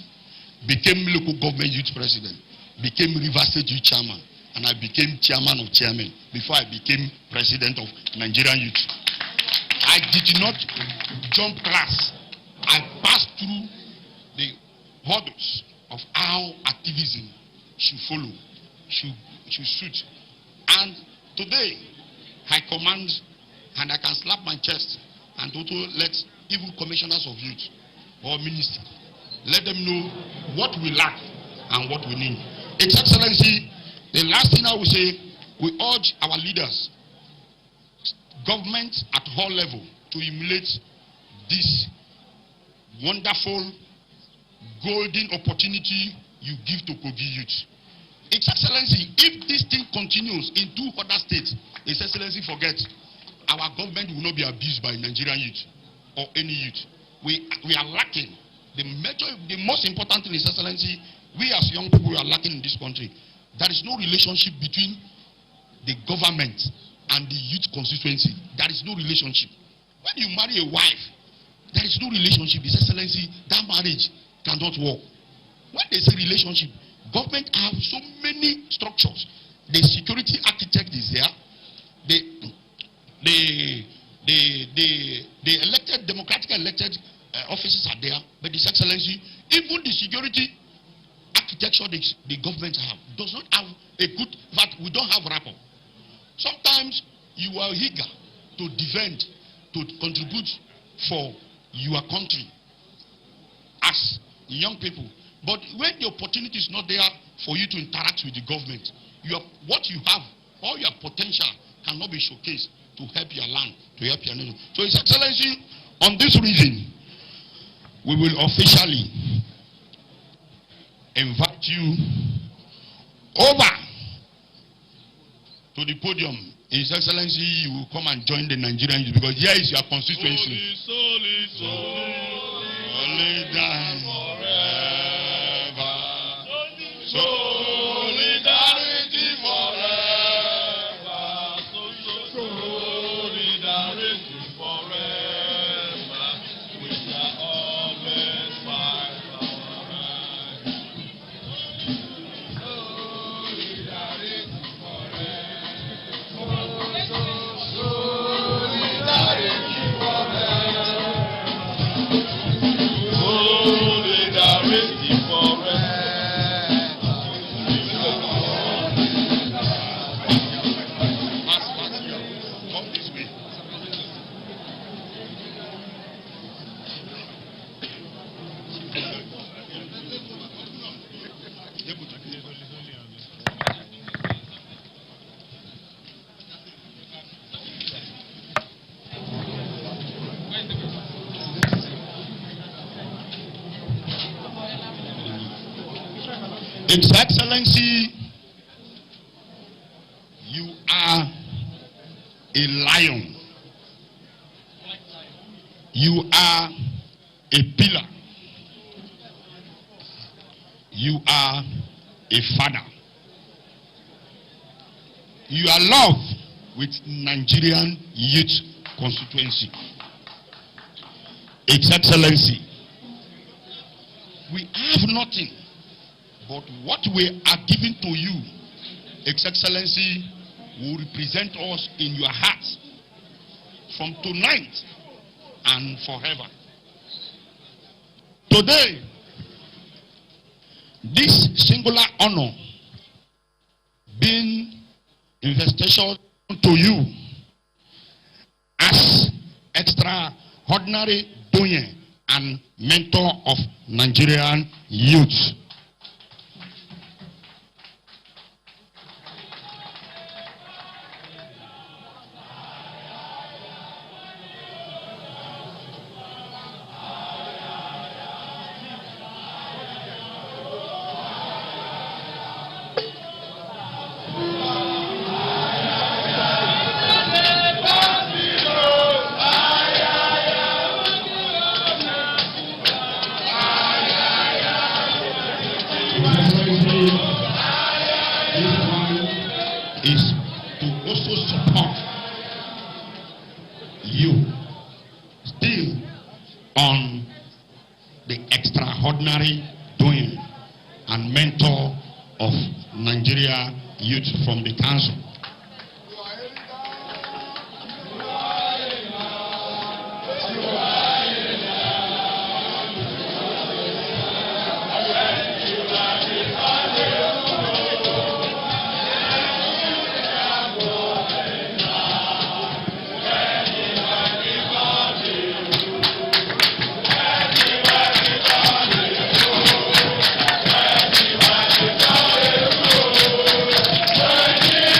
became local government youth president, became River State youth chairman, and I became chairman of chairmen before I became president of Nigerian youth. I did not jump class. I passed through the hurdles of how activism should follow, should suit. And today, I command and I can slap my chest and also let even commissioners of youth or ministers, let them know what we lack and what we need. His Excellency, the last thing I will say, we urge our leaders, government at all level, to emulate this wonderful golden opportunity you give to Kogi youth. His Excellency, if this thing continues in 2 other states, His Excellency forget, our government will not be abused by Nigerian youth or any youth. We are lacking. The most important thing, His Excellency, we as young people are lacking in this country. There is no relationship between the government and the youth constituency. There is no relationship. When you marry a wife, there is no relationship. His Excellency, that marriage cannot work. When they say relationship, government have so many structures. The security architect is there. The elected, democratically elected officers are there. But His Excellency, even the security architecture the government have does not have a good, but we don't have rapport. Sometimes you are eager to defend, to contribute for your country as young people. But when the opportunity is not there for you to interact with the government, what you have, all your potential cannot be showcased to help your land, to help your nation. So His Excellency, on this reason, we will officially invite you over to the podium. His Excellency, you will come and join the Nigerian youth, because here is your constituency. Solidarity forever. Solidarity forever. Solidarity forever. We shall always fight our right. Solidarity His Excellency, you are a lion. You are a pillar. You are a father. You are loved with Nigerian youth constituency. His Excellency, we have nothing. But what we are giving to you, His Excellency, will represent us in your hearts from tonight and forever. Today, this singular honor being investation to you as extraordinary doyen and mentor of Nigerian youth. Is to also support you still on the extraordinary doing and mentor of Nigeria youth from the council.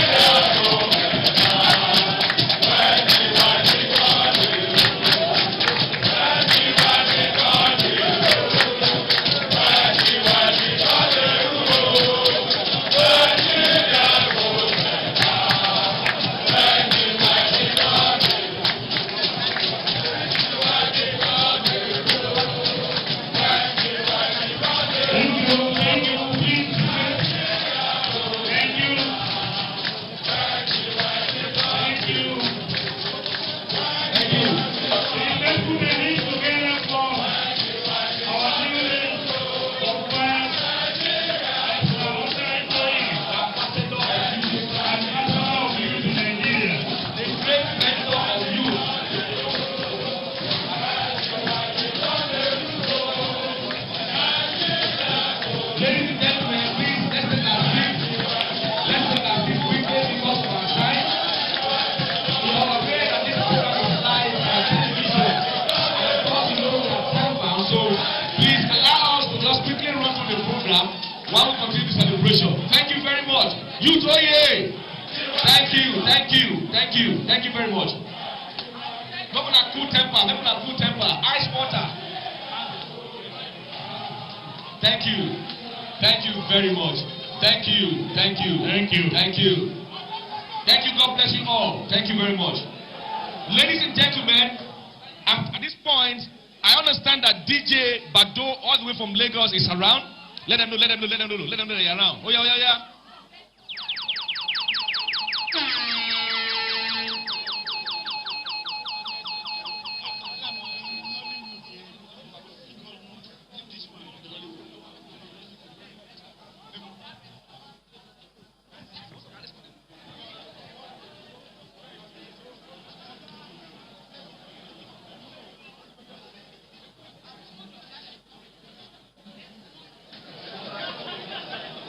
Yeah. situation. Thank you very much. You Toye. Thank you, thank you, thank you, thank you very much. Make una cool temper, make una cool temper. Ice water. Thank you. Thank you very much. Thank you, thank you, thank you, thank you. Thank you, God bless you all. Thank you very much. Ladies and gentlemen, at this point, I understand that DJ Bado, all the way from Lagos, is around. Let them know, let them know, let them know, let them know they're around. Oh, yeah, oh, yeah, yeah.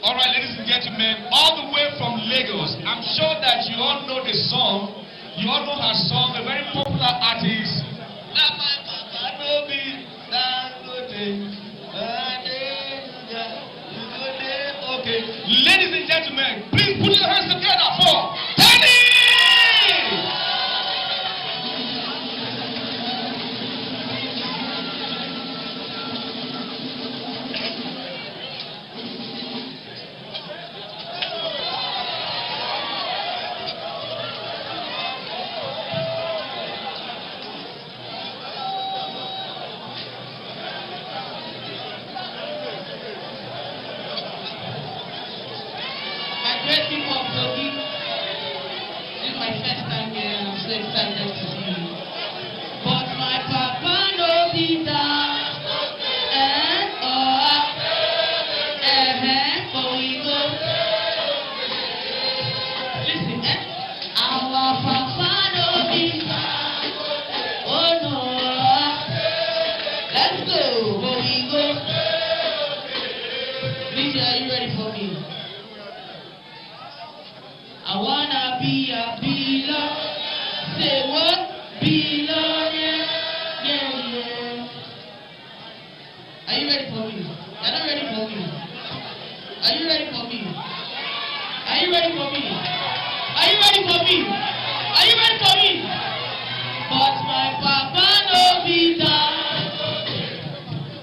All right, ladies and gentlemen, all the way from Lagos, I'm sure that you all know the song. You all know her song, a very popular artist. Okay, ladies and gentlemen, please put your hands together for Penny! Great people of Kogi, this is my first time here and I'm so excited to see you. But my papa no be down, but we go. Listen, our papa no be down, oh no, let's go, but we go. DJ, are you ready for me? I wanna be a Bello. Say what? Bello, yeah, yeah, yeah. Are you ready for me? You're not ready for me. Are you ready for me? Are you ready for me? Are you ready for me? Are you ready for me? But my papa no be down.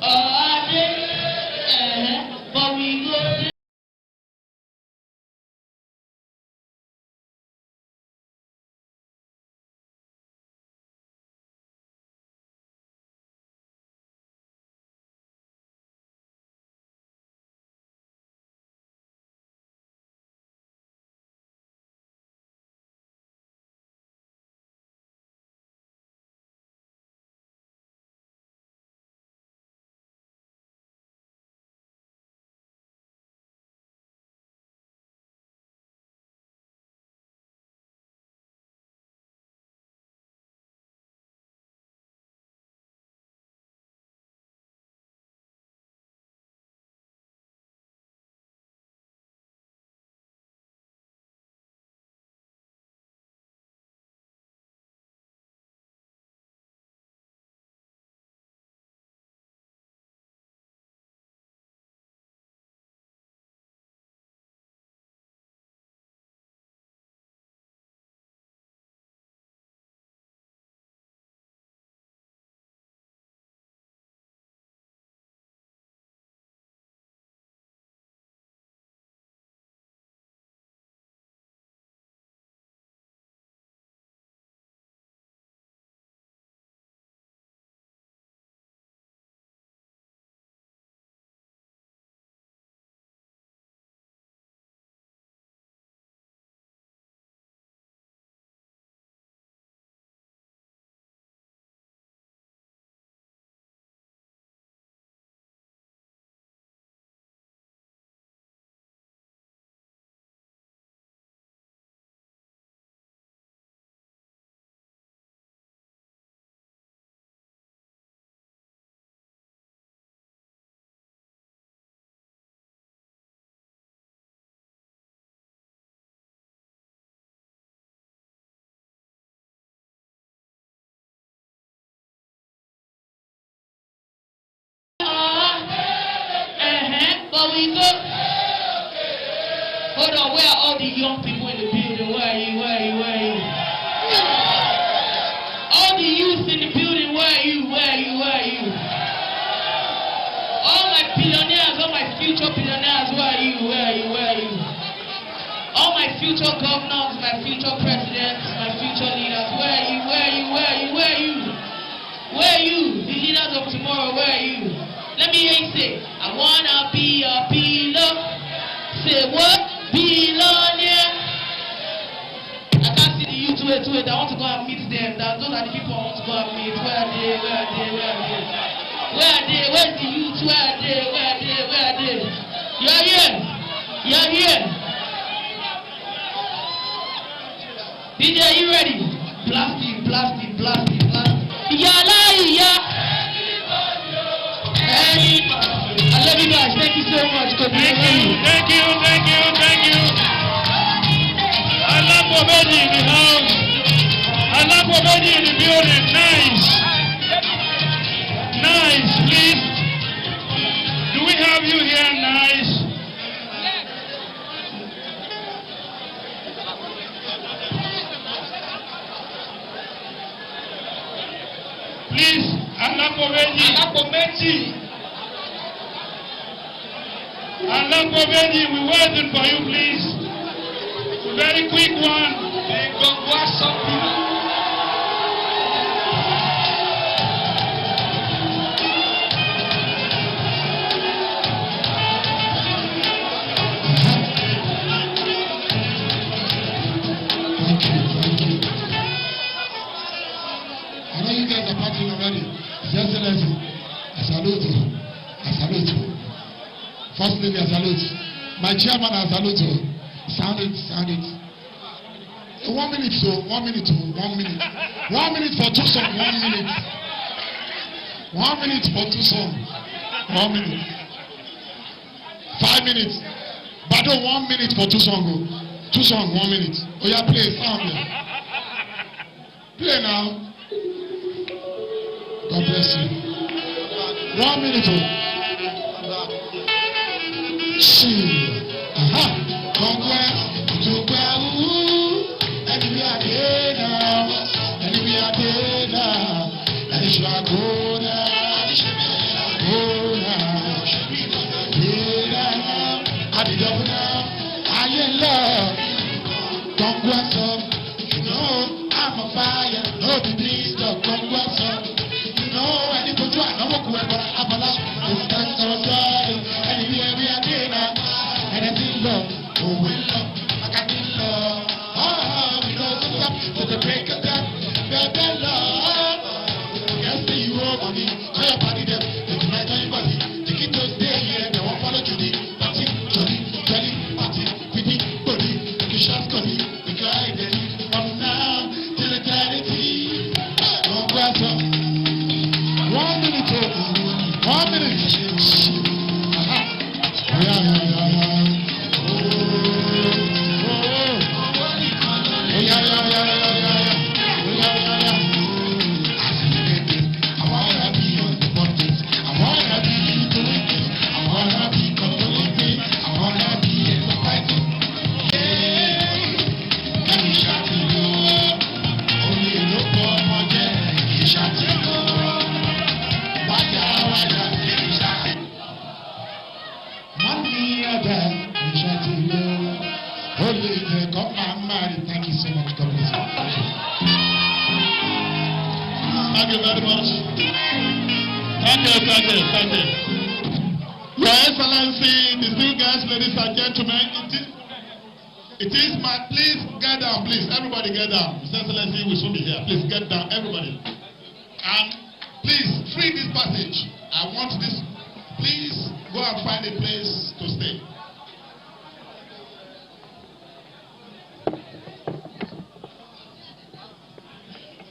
Oh, I did, but we go. Hold on, where are all the young people in the building? Where are you? Where are you? Where are you? All the youth in the building, where are you? Where are you? Where are you? All my billionaires, all my future billionaires, where are you? Where are you? Where are you? All my future governors, my future presidents, my future leaders, where are you? Where are you? Where are you? Where are you? Where are you? The leaders of tomorrow, where are you? Let me hear you say, I wanna be a pillar. Say what? Billionaire. I can't see the youth to it. I want to go and meet them. Those are the people I want to go and meet. Where are they? Where are they? Where are they? Where are they? Where's the youth? Where are they? Where are they? Where are they? You're here. You're here. DJ, are you ready? Blast it, blast it, blast it, blast it. Yahaya. I love you guys. Thank you so much. Thank you, thank you, thank you, thank you. I love Bobedi in the house. I love Bobedi in the building. Nice. Nice, please. Do we have you here? Nice. Please, Alakobedi, we're waiting for you, please. Very quick one. I know you guys are partying already. His Excellency, I salute you. I salute you. First Lady, I salute. My chairman, I salute you. Sound it, sound it. 1 minute, so 1 minute, 1 minute. 1 minute for 2 songs, 1 minute. 1 minute for 2 songs. 1 minute. 5 minutes. But 1 minute for 2 songs. 2 songs, 1 minute. Oh yeah, play, sound it. Play now. God bless you. 1 minute. Congress to Babu, and we are there now, and we are there now, and it shall go now, go now, I did up now, I in love. Congress you know I'm a fire, no the beast of Congress you know I need to try, no more but I'm a lot, it's time to try, and we are there now, and I think love. Oh, we love, I got this love. Oh, we don't stop to the break of dawn. Baby, love. Yes, you over me. Call your body there. It's right on your body. Take it to stay here. They won't follow Judy. Party, Jolly, Jelly, party, pity, body. The shots got me. The guy there. From now till eternity. Don't grab up. 1 minute, 1 minute. Yeah. Thank you so much. God bless you. Thank you very much. Thank you. Your Excellency, distinguished guests, ladies and gentlemen, it is my, please get down, please. Everybody get down. His Excellency will soon be here. Please get down, everybody. And please, free this passage. I want this. Please go and find a place to stay.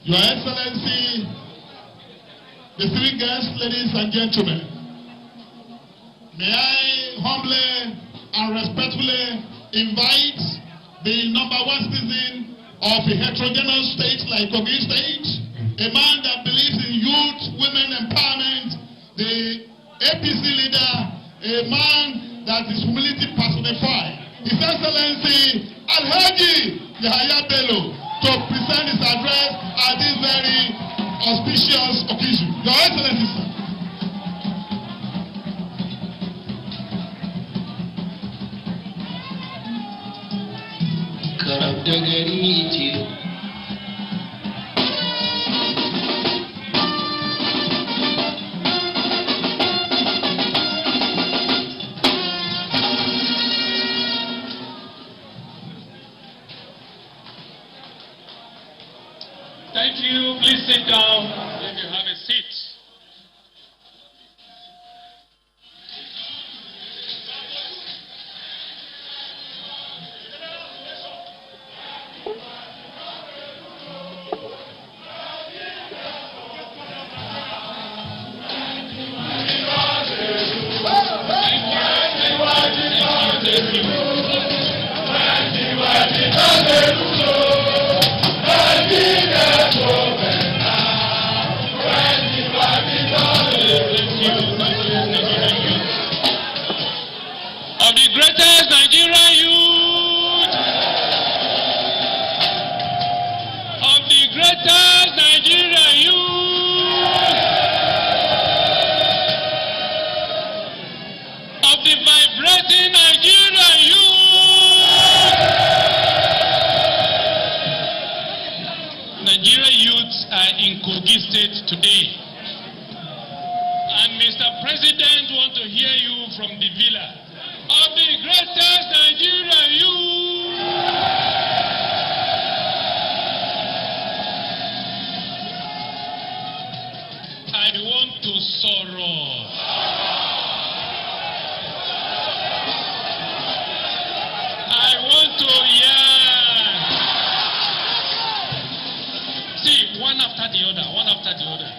Your Excellency, distinguished guests, ladies and gentlemen, may I humbly and respectfully invite the #1 citizen of a heterogeneous state like Kogi State, a man that believes in youth, women empowerment, the APC leader, a man that is humility personified, His Excellency Alhaji Yahaya Bello to present his address at this very auspicious occasion. Your Excellency, sir. Thank you. Please sit down if you have a seat. Of the greatest Nigerian youth, of the greatest Nigerian youth, of the vibrating Nigerian youth. Nigerian youths are in Kogi State today. And Mr. President wants to hear you from the villa. Of the greatest Nigerian youth. I want to sorrow. I want to yearn. See, one after the other, one after the other.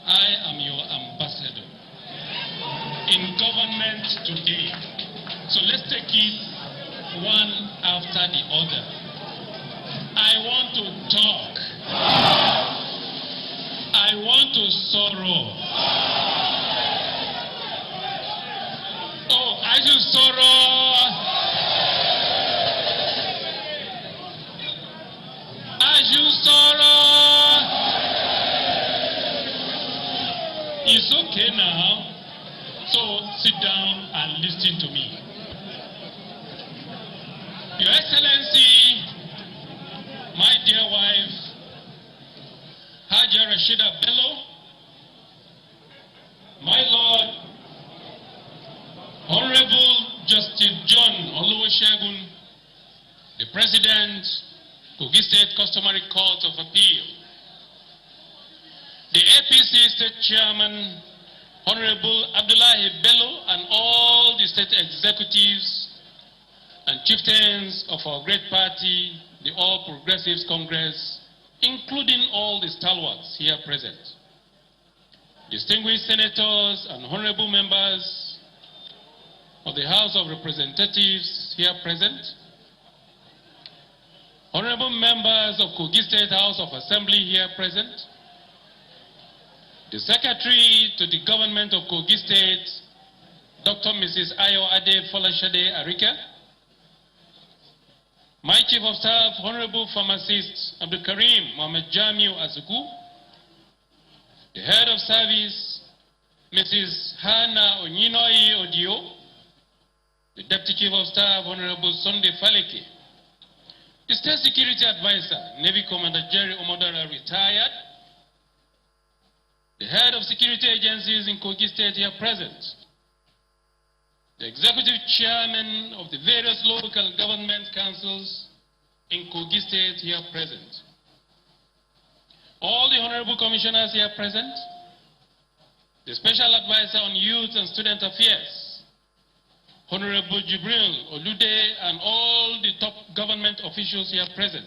I am your ambassador in government today. So let's take it one after the other. I want to talk. I want to sorrow. Oh, I should sorrow. I should sorrow. It's okay now. So sit down and listen to me. Your Excellency, my dear wife, Haja Rashida Bello, my Lord, Honorable Justice John Oluwasegun, the President, Kogi State Customary Court of Appeal, the APC State Chairman, Honorable Abdullahi Bello, and all the state executives and chieftains of our great party, the All Progressives Congress, including all the stalwarts here present, distinguished senators and honorable members of the House of Representatives here present, honorable members of Kogi State House of Assembly here present, the Secretary to the Government of Kogi State, Dr. Mrs. Ayo Ade Folashade Arika, my Chief of Staff, Honorable Pharmacist Abdul Karim Mohamed Jamiu Azuku, the Head of Service, Mrs. Hannah Onyinoi Odio, the Deputy Chief of Staff, Honorable Sunday Faleke, the State Security Advisor, Navy Commander Jerry Omodara, retired, the head of security agencies in Kogi State here present, the executive chairman of the various local government councils in Kogi State here present, all the honorable commissioners here present, the special advisor on youth and student affairs, Honorable Jibril Olude, and all the top government officials here present,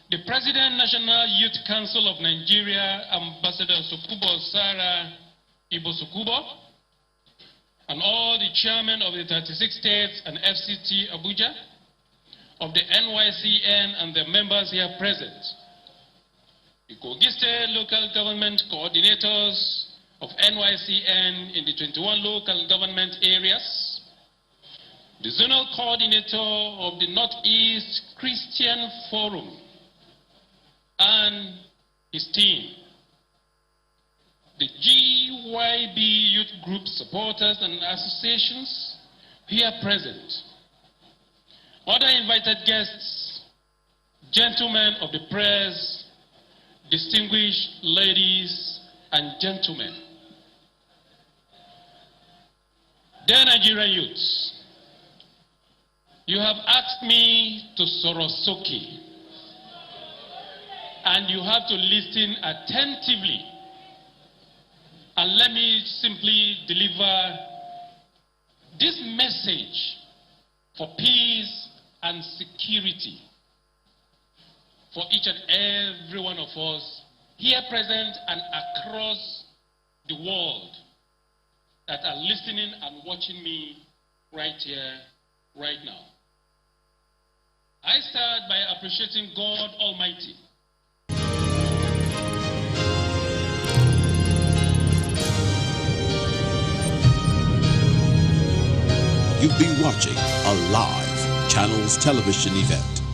the President, National Youth Council of Nigeria, Ambassador Sukubo Sarah Ibo Sukubo, and all the chairmen of the 36 states and FCT Abuja, of the NYCN and the members here present, the Kogi State local government coordinators, of NYCN in the 21 local government areas, the zonal coordinator of the Northeast Christian Forum and his team, the GYB youth group supporters and associations here present, other invited guests, gentlemen of the press, distinguished ladies and gentlemen. Dear Nigerian youths, you have asked me to Sorosoki, and you have to listen attentively. And let me simply deliver this message for peace and security for each and every one of us here present and across the world that are listening and watching me right here, right now. I start by appreciating God Almighty. You've been watching a live Channels television event.